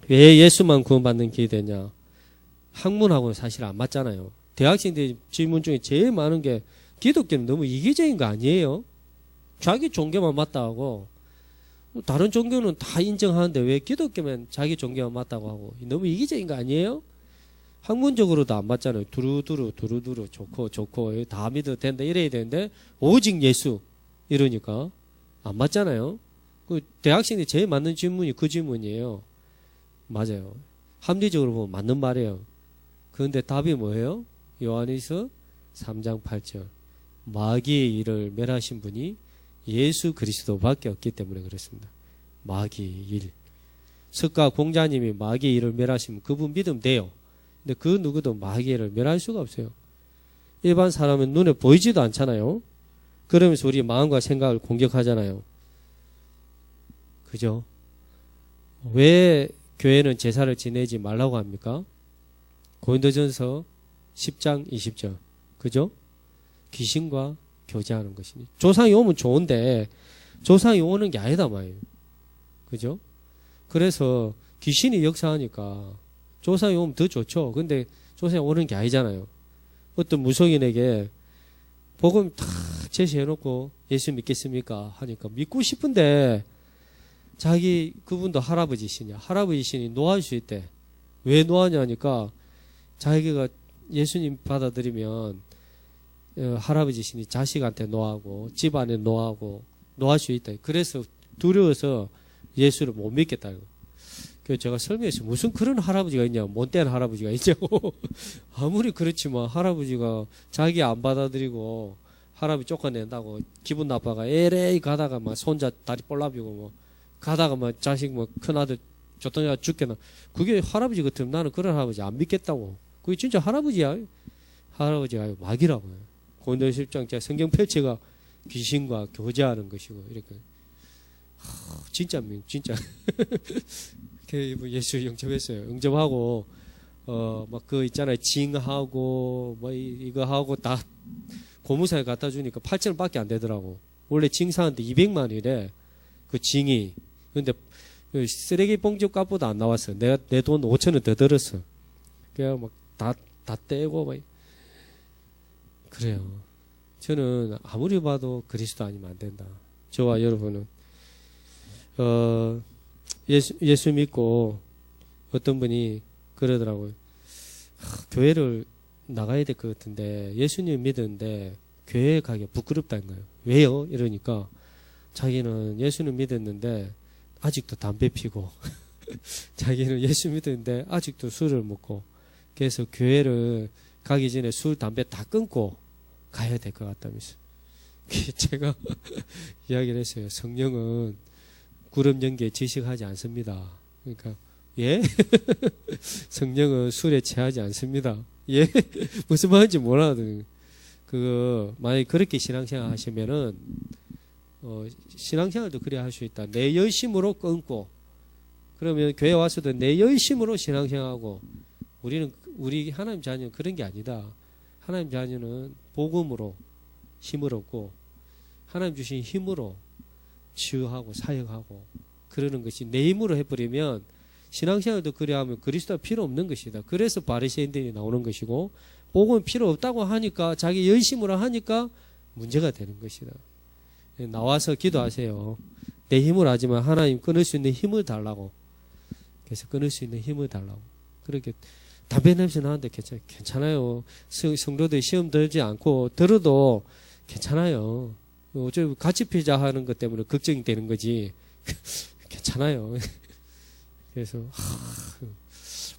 왜 예수만 구원받는 길이 되냐. 학문하고는 사실 안 맞잖아요. 대학생들 질문 중에 제일 많은 게 기독교는 너무 이기적인 거 아니에요? 자기 종교만 맞다 하고 다른 종교는 다 인정하는데 왜 기독교면 자기 종교만 맞다고 하고 너무 이기적인 거 아니에요? 학문적으로도 안 맞잖아요. 두루두루 좋고 다 믿어도 된다 이래야 되는데 오직 예수 이러니까 안 맞잖아요. 그 대학생이 제일 맞는 질문이 그 질문이에요. 맞아요. 합리적으로 보면 맞는 말이에요. 그런데 답이 뭐예요? 요한일서 3장 8절 마귀의 일을 멸하신 분이 예수 그리스도밖에 없기 때문에 그렇습니다. 마귀의 일. 석가 공자님이 마귀의 일을 멸하시면 그분 믿으면 돼요. 근데 그 누구도 마귀의 일을 멸할 수가 없어요. 일반 사람은 눈에 보이지도 않잖아요. 그러면서 우리 마음과 생각을 공격하잖아요. 그죠? 왜 교회는 제사를 지내지 말라고 합니까? 고린도전서 10장 20절. 그죠? 귀신과 교제하는 것이니. 조상이 오면 좋은데 조상이 오는 게 아니다 말이에요. 그죠? 그래서 귀신이 역사하니까 조상이 오면 더 좋죠. 근데 조상이 오는 게 아니잖아요. 어떤 무속인에게 복음 다 제시해놓고 예수 믿겠습니까? 하니까 믿고 싶은데 자기 그분도 할아버지시냐. 할아버지시니 노할 수 있대. 왜 노하냐니까 자기가 예수님 받아들이면 할아버지시니 자식한테 노하고 집안에 노하고 노할 수 있다. 그래서 두려워서 예수를 못 믿겠다고. 그래서 제가 설명했어요. 무슨 그런 할아버지가 있냐. 못된 할아버지가 있냐고. 아무리 그렇지만 할아버지가 자기 안 받아들이고 할아버지 쫓아낸다고 기분 나빠가 에레이 가다가 막 손자 다리 볼라비고 뭐 가다가 막 자식 뭐 큰아들 줬더니 죽겠나. 그게 할아버지 같으면 나는 그런 할아버지 안 믿겠다고. 그게 진짜 할아버지야. 할아버지가 마귀라고요. 고린도서 10장 제가 성경 펼치가 귀신과 교제하는 것이고 이렇게 진짜 예수 영접했어요. 영접하고 막 그 있잖아요. 징하고 뭐 이거 하고 다 고무상에 갖다 주니까 8,000원밖에 안 되더라고. 원래 징사한테 200만이래. 그 징이. 근데 쓰레기 봉지 값보다 안 나왔어. 내가 내 돈 5,000원 더 들었어. 그냥 막 다 떼고 막 그래요. 저는 아무리 봐도 그리스도 아니면 안 된다. 저와 여러분은 예수 믿고 어떤 분이 그러더라고요. 교회를 나가야 될 것 같은데 예수님 믿었는데 교회에 가기 부끄럽다는 거예요. 왜요? 이러니까 자기는 예수는 믿었는데 아직도 담배 피고 자기는 예수 믿었는데 아직도 술을 먹고 그래서 교회를 가기 전에 술, 담배 다 끊고 가야 될 것 같다면서. 제가 이야기를 했어요. 성령은 구름 연기에 지식하지 않습니다. 그러니까 예? 성령은 술에 취하지 않습니다. 예? 무슨 말인지 몰라도 만약에 그렇게 신앙생활 하시면은 신앙생활도 그래야 할 수 있다. 내 열심으로 끊고 그러면 교회 와서도 내 열심으로 신앙생활하고 우리 하나님 자녀는 그런 게 아니다. 하나님 자녀는 복음으로 힘을 얻고 하나님 주신 힘으로 치유하고 사역하고 그러는 것이 내 힘으로 해버리면 신앙생활도 그래 하면 그리스도가 필요 없는 것이다. 그래서 바리새인들이 나오는 것이고 복음이 필요 없다고 하니까 자기 열심으로 하니까 문제가 되는 것이다. 나와서 기도하세요. 내 힘으로 하지만 하나님 끊을 수 있는 힘을 달라고. 그래서 끊을 수 있는 힘을 달라고. 그렇게 담배 냄새 나는데 괜찮아요. 성도들 시험 들지 않고 들어도 괜찮아요. 어차피 같이 피자 하는 것 때문에 걱정이 되는 거지. 괜찮아요. 그래서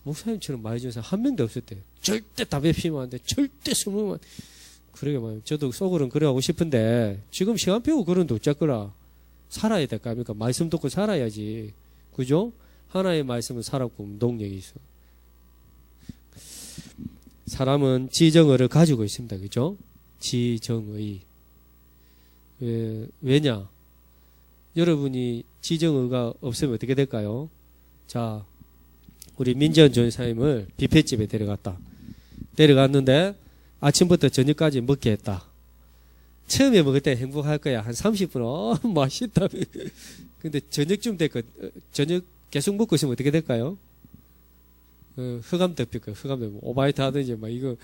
목사님처럼 말해주는 사람 한 명도 없을 때 절대 담배 피우면 안 돼. 절대 술 먹으면 안 돼. 그러게 말이에요. 저도 속으로는 그래 하고 싶은데 지금 시간 배우고 그런데 어쩌거라. 살아야 될 거 아닙니까? 말씀 듣고 살아야지. 그죠? 하나의 말씀은 살았고 운동력이 있어. 사람은 지정의를 가지고 있습니다. 그죠? 지정의. 왜냐? 여러분이 지정의가 없으면 어떻게 될까요? 자, 우리 민지연 전사님을 뷔페집에 데려갔는데 아침부터 저녁까지 먹게 했다. 처음에 먹을 때 행복할 거야. 한 30분, 맛있다. 근데 저녁쯤 저녁 계속 먹고 있으면 어떻게 될까요? 흑암 덮일 거예요. 흑암 덮일 거예요. 오바이트 하든지, 이거,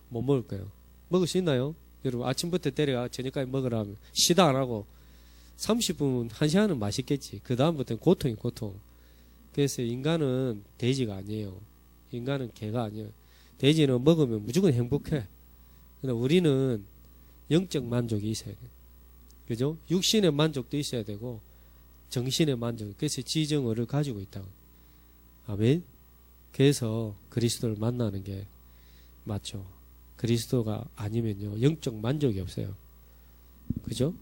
못 먹을 거예요. 먹을 수 있나요? 여러분, 아침부터 데려가 저녁까지 먹으라 하면, 시도 안 하고, 30분, 1시간은 맛있겠지. 그다음부터는 고통이 고통. 그래서 인간은 돼지가 아니에요. 인간은 개가 아니에요. 돼지는 먹으면 무조건 행복해. 근데 우리는 영적 만족이 있어야 돼. 그죠? 육신의 만족도 있어야 되고, 정신의 만족. 그래서 지정의를 가지고 있다고. 아멘. 그래서 그리스도를 만나는 게 맞죠. 그리스도가 아니면요, 영적 만족이 없어요. 그죠?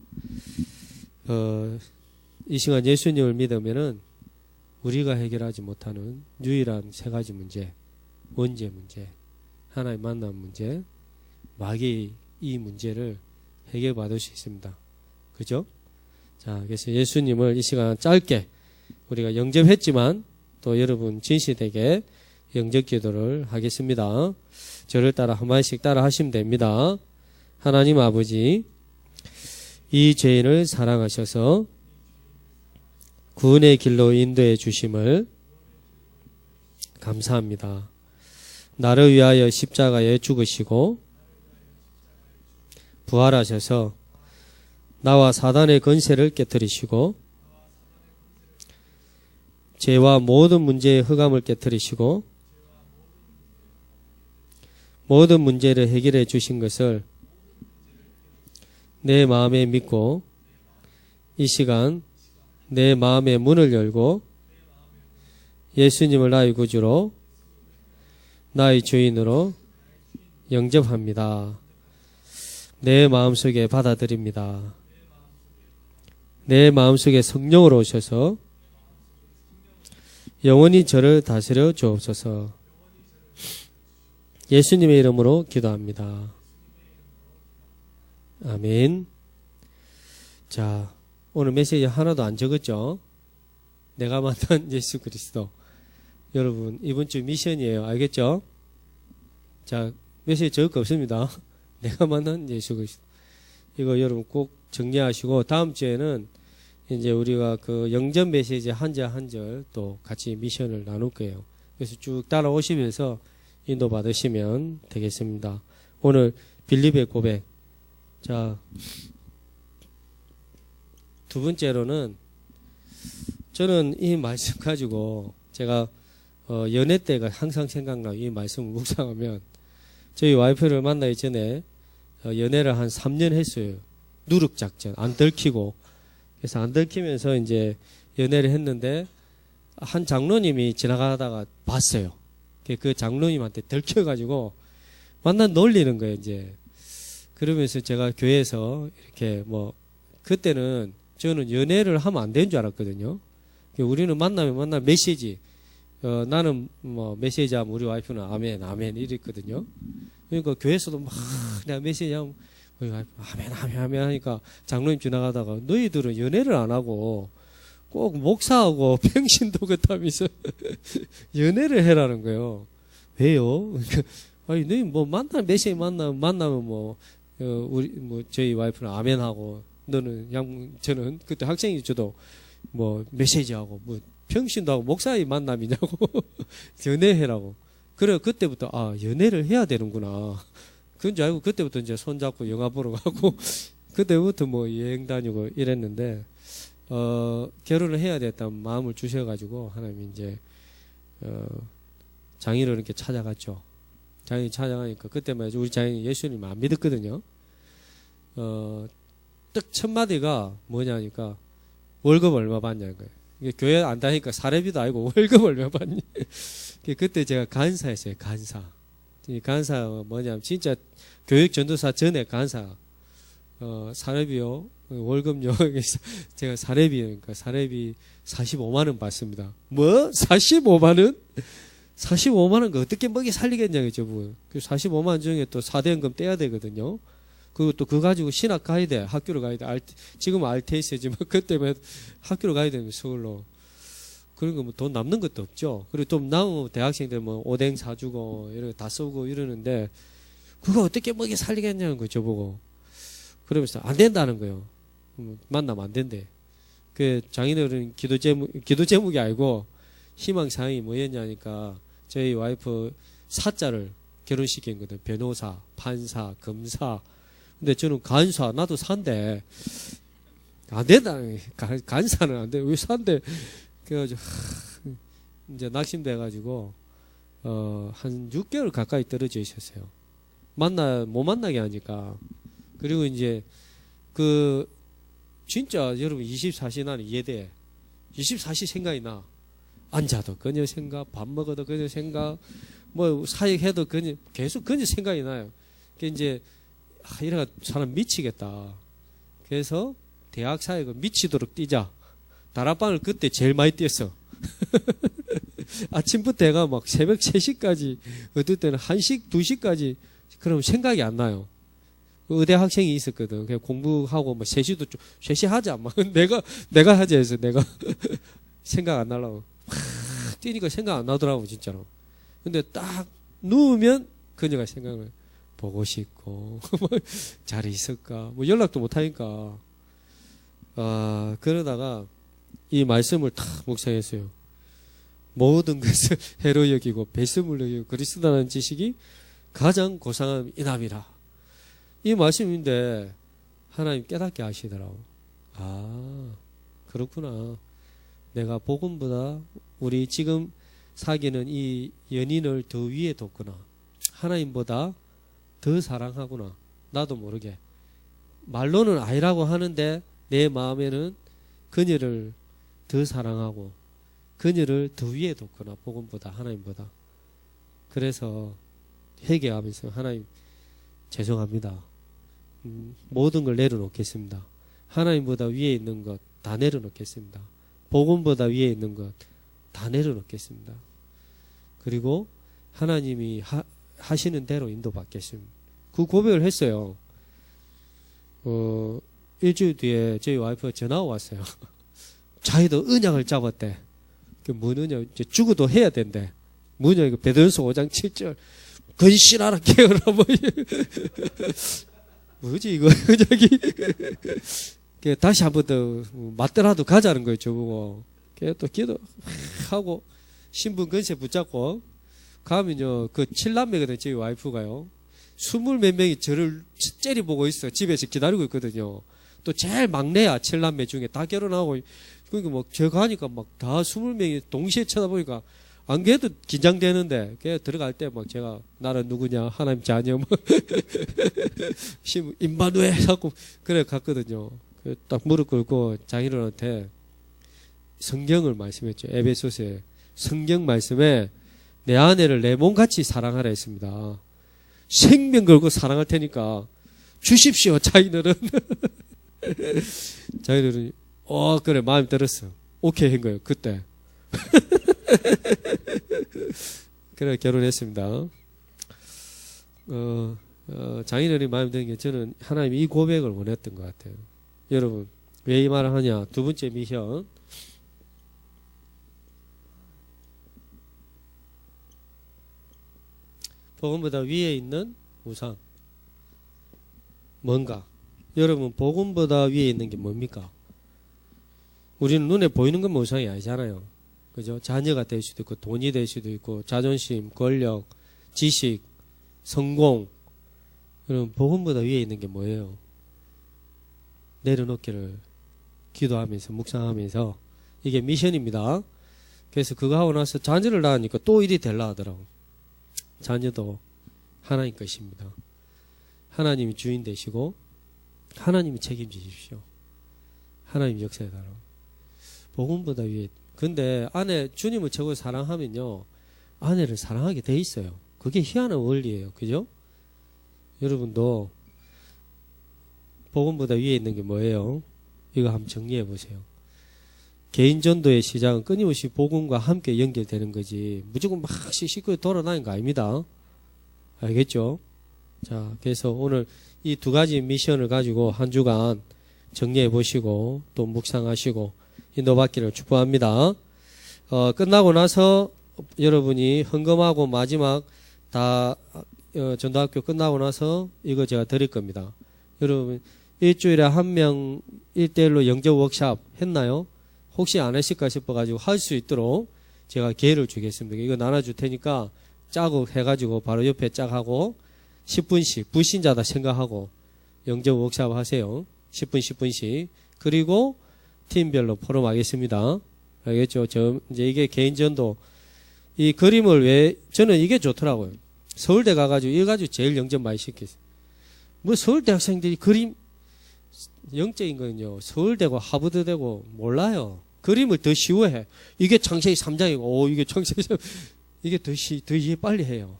이 시간 예수님을 믿으면은 우리가 해결하지 못하는 유일한 세 가지 문제, 원죄 문제, 하나님 만남 문제, 마귀 이 문제를 해결받을 수 있습니다. 그죠? 자, 그래서 예수님을 이 시간 짧게 우리가 영접했지만 또 여러분 진실되게 영접 기도를 하겠습니다. 저를 따라 한 마디씩 따라 하시면 됩니다. 하나님 아버지, 이 죄인을 사랑하셔서 구원의 길로 인도해 주심을 감사합니다. 나를 위하여 십자가에 죽으시고 부활하셔서 나와 사단의 권세를 깨뜨리시고 죄와 모든 문제의 흑암을 깨뜨리시고 모든 문제를 해결해 주신 것을 내 마음에 믿고 이 시간 내 마음의 문을 열고 예수님을 나의 구주로 나의 주인으로 영접합니다. 내 마음속에 받아들입니다. 내 마음속에 성령으로 오셔서 영원히 저를 다스려 주옵소서. 예수님의 이름으로 기도합니다. 아멘. 자, 오늘 메시지 하나도 안 적었죠? 내가 만난 예수 그리스도. 여러분, 이번 주 미션이에요. 알겠죠? 자, 메시지 적을 거 없습니다. 내가 만난 예수 그리스도. 이거 여러분 꼭 정리하시고, 다음 주에는 이제 우리가 그 영접 메시지 한 절 한 절 또 같이 미션을 나눌 거예요. 그래서 쭉 따라오시면서 인도 받으시면 되겠습니다. 오늘 빌립의 고백. 자, 두 번째로는 저는 이 말씀 가지고 제가 연애 때가 항상 생각나고 이 말씀을 묵상하면 저희 와이프를 만나기 전에 연애를 한 3년 했어요. 누룩작전. 안 들키고. 그래서 안 들키면서 이제 연애를 했는데 한 장로님이 지나가다가 봤어요. 그 장로님한테 들켜가지고 만나 놀리는 거예요, 이제. 그러면서 제가 교회에서 이렇게 그때는 저는 연애를 하면 안 되는 줄 알았거든요. 우리는 만나면 메시지. 나는 메시지 하면 우리 와이프는 아멘, 아멘 이랬거든요. 그러니까 교회에서도 막 내가 메시지 하면 우리 와이프 아멘, 아멘, 아멘 하니까 장로님 지나가다가 너희들은 연애를 안 하고 꼭 목사하고 평신도 그다면서 연애를 해라는 거예요. 왜요? 아니, 너희 메시지 만나면 우리, 저희 와이프는 아멘 하고, 저는 그때 학생이 저도 뭐 메시지하고 뭐 평신도 하고 목사의 만남이냐고 연애해라고. 그래 그때부터 아 연애를 해야 되는구나. 그런 줄 알고 그때부터 이제 손잡고 영화 보러 가고 그때부터 뭐 여행 다니고 이랬는데 결혼을 해야 됐다는 마음을 주셔가지고 하나님이 이제 장인을 이렇게 찾아갔죠. 장인 찾아가니까 그때만 해도 우리 장인 예수님 안 믿었거든요. 딱 첫 마디가 뭐냐니까 월급 얼마 받냐는 거예요. 이게 교회 안 다니니까 사례비도 아니고 월급 얼마 받니? 그때 제가 간사했어요. 간사. 이 간사가 뭐냐면 진짜 교육 전도사 전에 간사. 사례비요. 월급요. 제가 사례비니까 사례비 45만 원 받습니다. 뭐? 45만 원? 45만 원 어떻게 먹이 살리겠냐고 저분. 그 45만 원 중에 또 4대 연금 떼야 되거든요. 그리고 또 그거 가지고 신학 가야 돼. 학교로 가야 돼. 지금 RTS지만 그때만 학교로 가야 되는 서울로. 그런 거 뭐 돈 남는 것도 없죠. 그리고 또 남으면 대학생들 뭐 오뎅 사주고 이런 거 다 쏘고 이러는데 그거 어떻게 먹이 살리겠냐는 거 저보고. 그러면서 안 된다는 거예요. 만나면 안 된대. 그 장인어른 기도 제목이 아니고 희망사항이 뭐였냐니까 저희 와이프 사자를 결혼시킨 거든. 변호사, 판사, 검사. 근데 저는 간사, 나도 산대. 안 된다. 간사는 안 돼. 왜 산대? 그래가지고, 이제 낙심돼가지고, 한 6개월 가까이 떨어져 있었어요. 못 만나게 하니까. 그리고 이제, 진짜 여러분 24시 나는 이해돼. 24시 생각이 나. 앉아도 그녀 생각, 밥 먹어도 그녀 생각, 뭐 사역해도 계속 그녀 생각이 나요. 그 이제 이래가 사람 미치겠다. 그래서 대학 사역을 미치도록 뛰자. 다락방을 그때 제일 많이 뛰었어. 아침부터 해가 막 새벽 3시까지, 어떨 때는 1시, 2시까지, 그럼 생각이 안 나요. 의대 학생이 있었거든. 그냥 공부하고 뭐 3시 하자. 막 내가 하자 해서 내가 생각 안 나려고. 뛰니까 생각 안 나더라고, 진짜로. 근데 딱 누우면 그녀가 생각을 보고 싶고, 잘 있을까, 뭐 연락도 못 하니까. 그러다가 이 말씀을 탁 묵상했어요. 모든 것을 해로 여기고 배심을 여기고 그리스도라는 지식이 가장 고상한 이남이라. 이 말씀인데 하나님 깨닫게 하시더라고. 그렇구나. 내가 복음보다 우리 지금 사귀는 이 연인을 더 위에 뒀구나. 하나님보다 더 사랑하구나. 나도 모르게. 말로는 아니라고 하는데 내 마음에는 그녀를 더 사랑하고 그녀를 더 위에 뒀구나. 복음보다 하나님보다. 그래서 회개하면서 하나님 죄송합니다. 모든 걸 내려놓겠습니다. 하나님보다 위에 있는 것 다 내려놓겠습니다. 복음보다 위에 있는 것 다 내려놓겠습니다. 그리고 하나님이 하시는 대로 인도받겠습니다. 그 고백을 했어요. 일주일 뒤에 저희 와이프가 전화가 왔어요. 자기도 언약을 잡았대. 뭔 언약? 이제 죽어도 해야 된대. 뭐냐, 이거 베드로서 5장 7절. 근신하라 깨어라, 뭐. 뭐지, 이거, 저기. 다시 한 번 더, 맞더라도 가자는 거예요, 저보고. 또 기도하고, 신분 근세 붙잡고, 가면요, 그 7남매거든요, 저희 와이프가요. 20몇 명이 저를 째려보고 있어. 집에서 기다리고 있거든요. 또 제일 막내야, 7남매 중에 다 결혼하고. 그러니까 막 제가 하니까 막 다 20명이 동시에 쳐다보니까 안 그래도 긴장되는데, 들어갈 때 막 제가 나는 누구냐, 하나님 자녀, 뭐, 임마누엘 하고, 그래 갔거든요. 딱 무릎 꿇고 장인어른한테 성경을 말씀했죠. 에베소서에. 성경 말씀에 내 아내를 내 몸같이 사랑하라 했습니다. 생명 걸고 사랑할 테니까 주십시오, 장인어른. 장인어른이, 그래, 마음에 들었어. 오케이 한 거예요, 그때. 그래, 결혼했습니다. 장인어른이 마음에 드는 게 저는 하나님 이 고백을 원했던 것 같아요. 여러분, 왜 이 말을 하냐? 두 번째 미션. 복음보다 위에 있는 우상. 뭔가? 여러분, 복음보다 위에 있는 게 뭡니까? 우리는 눈에 보이는 건 우상이 아니잖아요. 그죠? 자녀가 될 수도 있고, 돈이 될 수도 있고, 자존심, 권력, 지식, 성공. 그럼 복음보다 위에 있는 게 뭐예요? 내려놓기를 기도하면서, 묵상하면서. 이게 미션입니다. 그래서 그거 하고 나서 자녀를 낳으니까 또 일이 될라 하더라고. 자녀도 하나님 것입니다. 하나님이 주인 되시고, 하나님이 책임지십시오. 하나님 역사에 따라. 복음보다 위에. 근데 아내, 주님을 최고 사랑하면요, 아내를 사랑하게 돼 있어요. 그게 희한한 원리예요. 그죠? 여러분도 복음보다 위에 있는 게 뭐예요? 이거 한번 정리해 보세요. 개인 전도의 시작은 끊임없이 복음과 함께 연결되는 거지, 무조건 막 씩씩하게 돌아다니는 거 아닙니다. 알겠죠? 자, 그래서 오늘 이 두 가지 미션을 가지고 한 주간 정리해 보시고 또 묵상하시고 인도받기를 축복합니다. 끝나고 나서 여러분이 헌금하고 마지막 다 전도학교 끝나고 나서 이거 제가 드릴 겁니다. 여러분 일주일에 한 명 1대1로 영접 워크샵 했나요? 혹시 안 하실까 싶어가지고 할 수 있도록 제가 기회를 주겠습니다. 이거 나눠줄 테니까 짝을 해가지고 바로 옆에 짝하고 10분씩 불신자다 생각하고 영접 워크샵 하세요. 10분 10분씩. 그리고 팀별로 포럼하겠습니다. 알겠죠? 이제 이게 개인전도 이 그림을 왜 저는 이게 좋더라고요. 서울대 가가지고 이거 가지고 제일 영접 많이 시켰어요. 뭐 서울대 학생들이 그림 영적인 거는요, 서울대고 하버드대고 몰라요. 그림을 더 쉬워해. 이게 창세기 3장이고 이게 창세기 3장 이게 더 빨리 해요.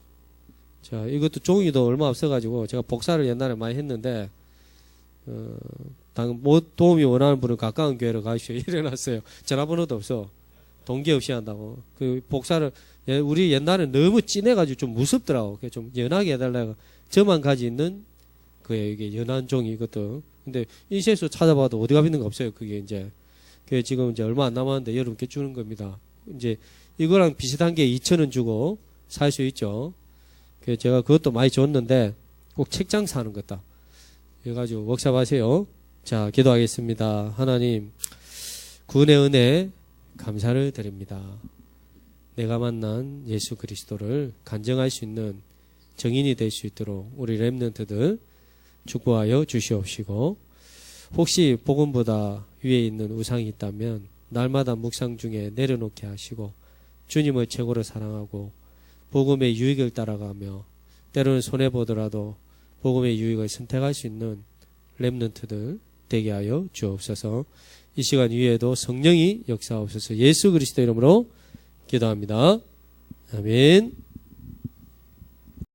자, 이것도 종이도 얼마 없어가지고 제가 복사를 옛날에 많이 했는데 뭐 도움이 원하는 분은 가까운 교회로 가십시오. 이래놨어요. 전화번호도 없어. 동기 없이 한다고. 그 복사를 우리 옛날에 너무 진해가지고 좀 무섭더라고. 좀 연하게 해달라고. 저만 가지 있는 그게 이게 연한 종이 이것도. 근데 인쇄소 찾아봐도 어디가 있는 거 없어요. 그게 이제. 그게 지금 이제 얼마 안 남았는데 여러분께 주는 겁니다. 이제 이거랑 비슷한 게 2,000원 주고 살 수 있죠. 그래서 제가 그것도 많이 줬는데 꼭 책장 사는 거다. 그래가지고 워크샵 하세요. 자, 기도하겠습니다. 하나님, 구원의 은혜 감사를 드립니다. 내가 만난 예수 그리스도를 간증할 수 있는 정인이 될 수 있도록 우리 렘넌트들 축복하여 주시옵시고, 혹시 복음보다 위에 있는 우상이 있다면 날마다 묵상 중에 내려놓게 하시고 주님을 최고로 사랑하고 복음의 유익을 따라가며 때로는 손해보더라도 복음의 유익을 선택할 수 있는 렘넌트들 되게 하여 주옵소서. 이 시간 위에도 성령이 역사하옵소서. 예수 그리스도 이름으로 기도합니다. 아멘.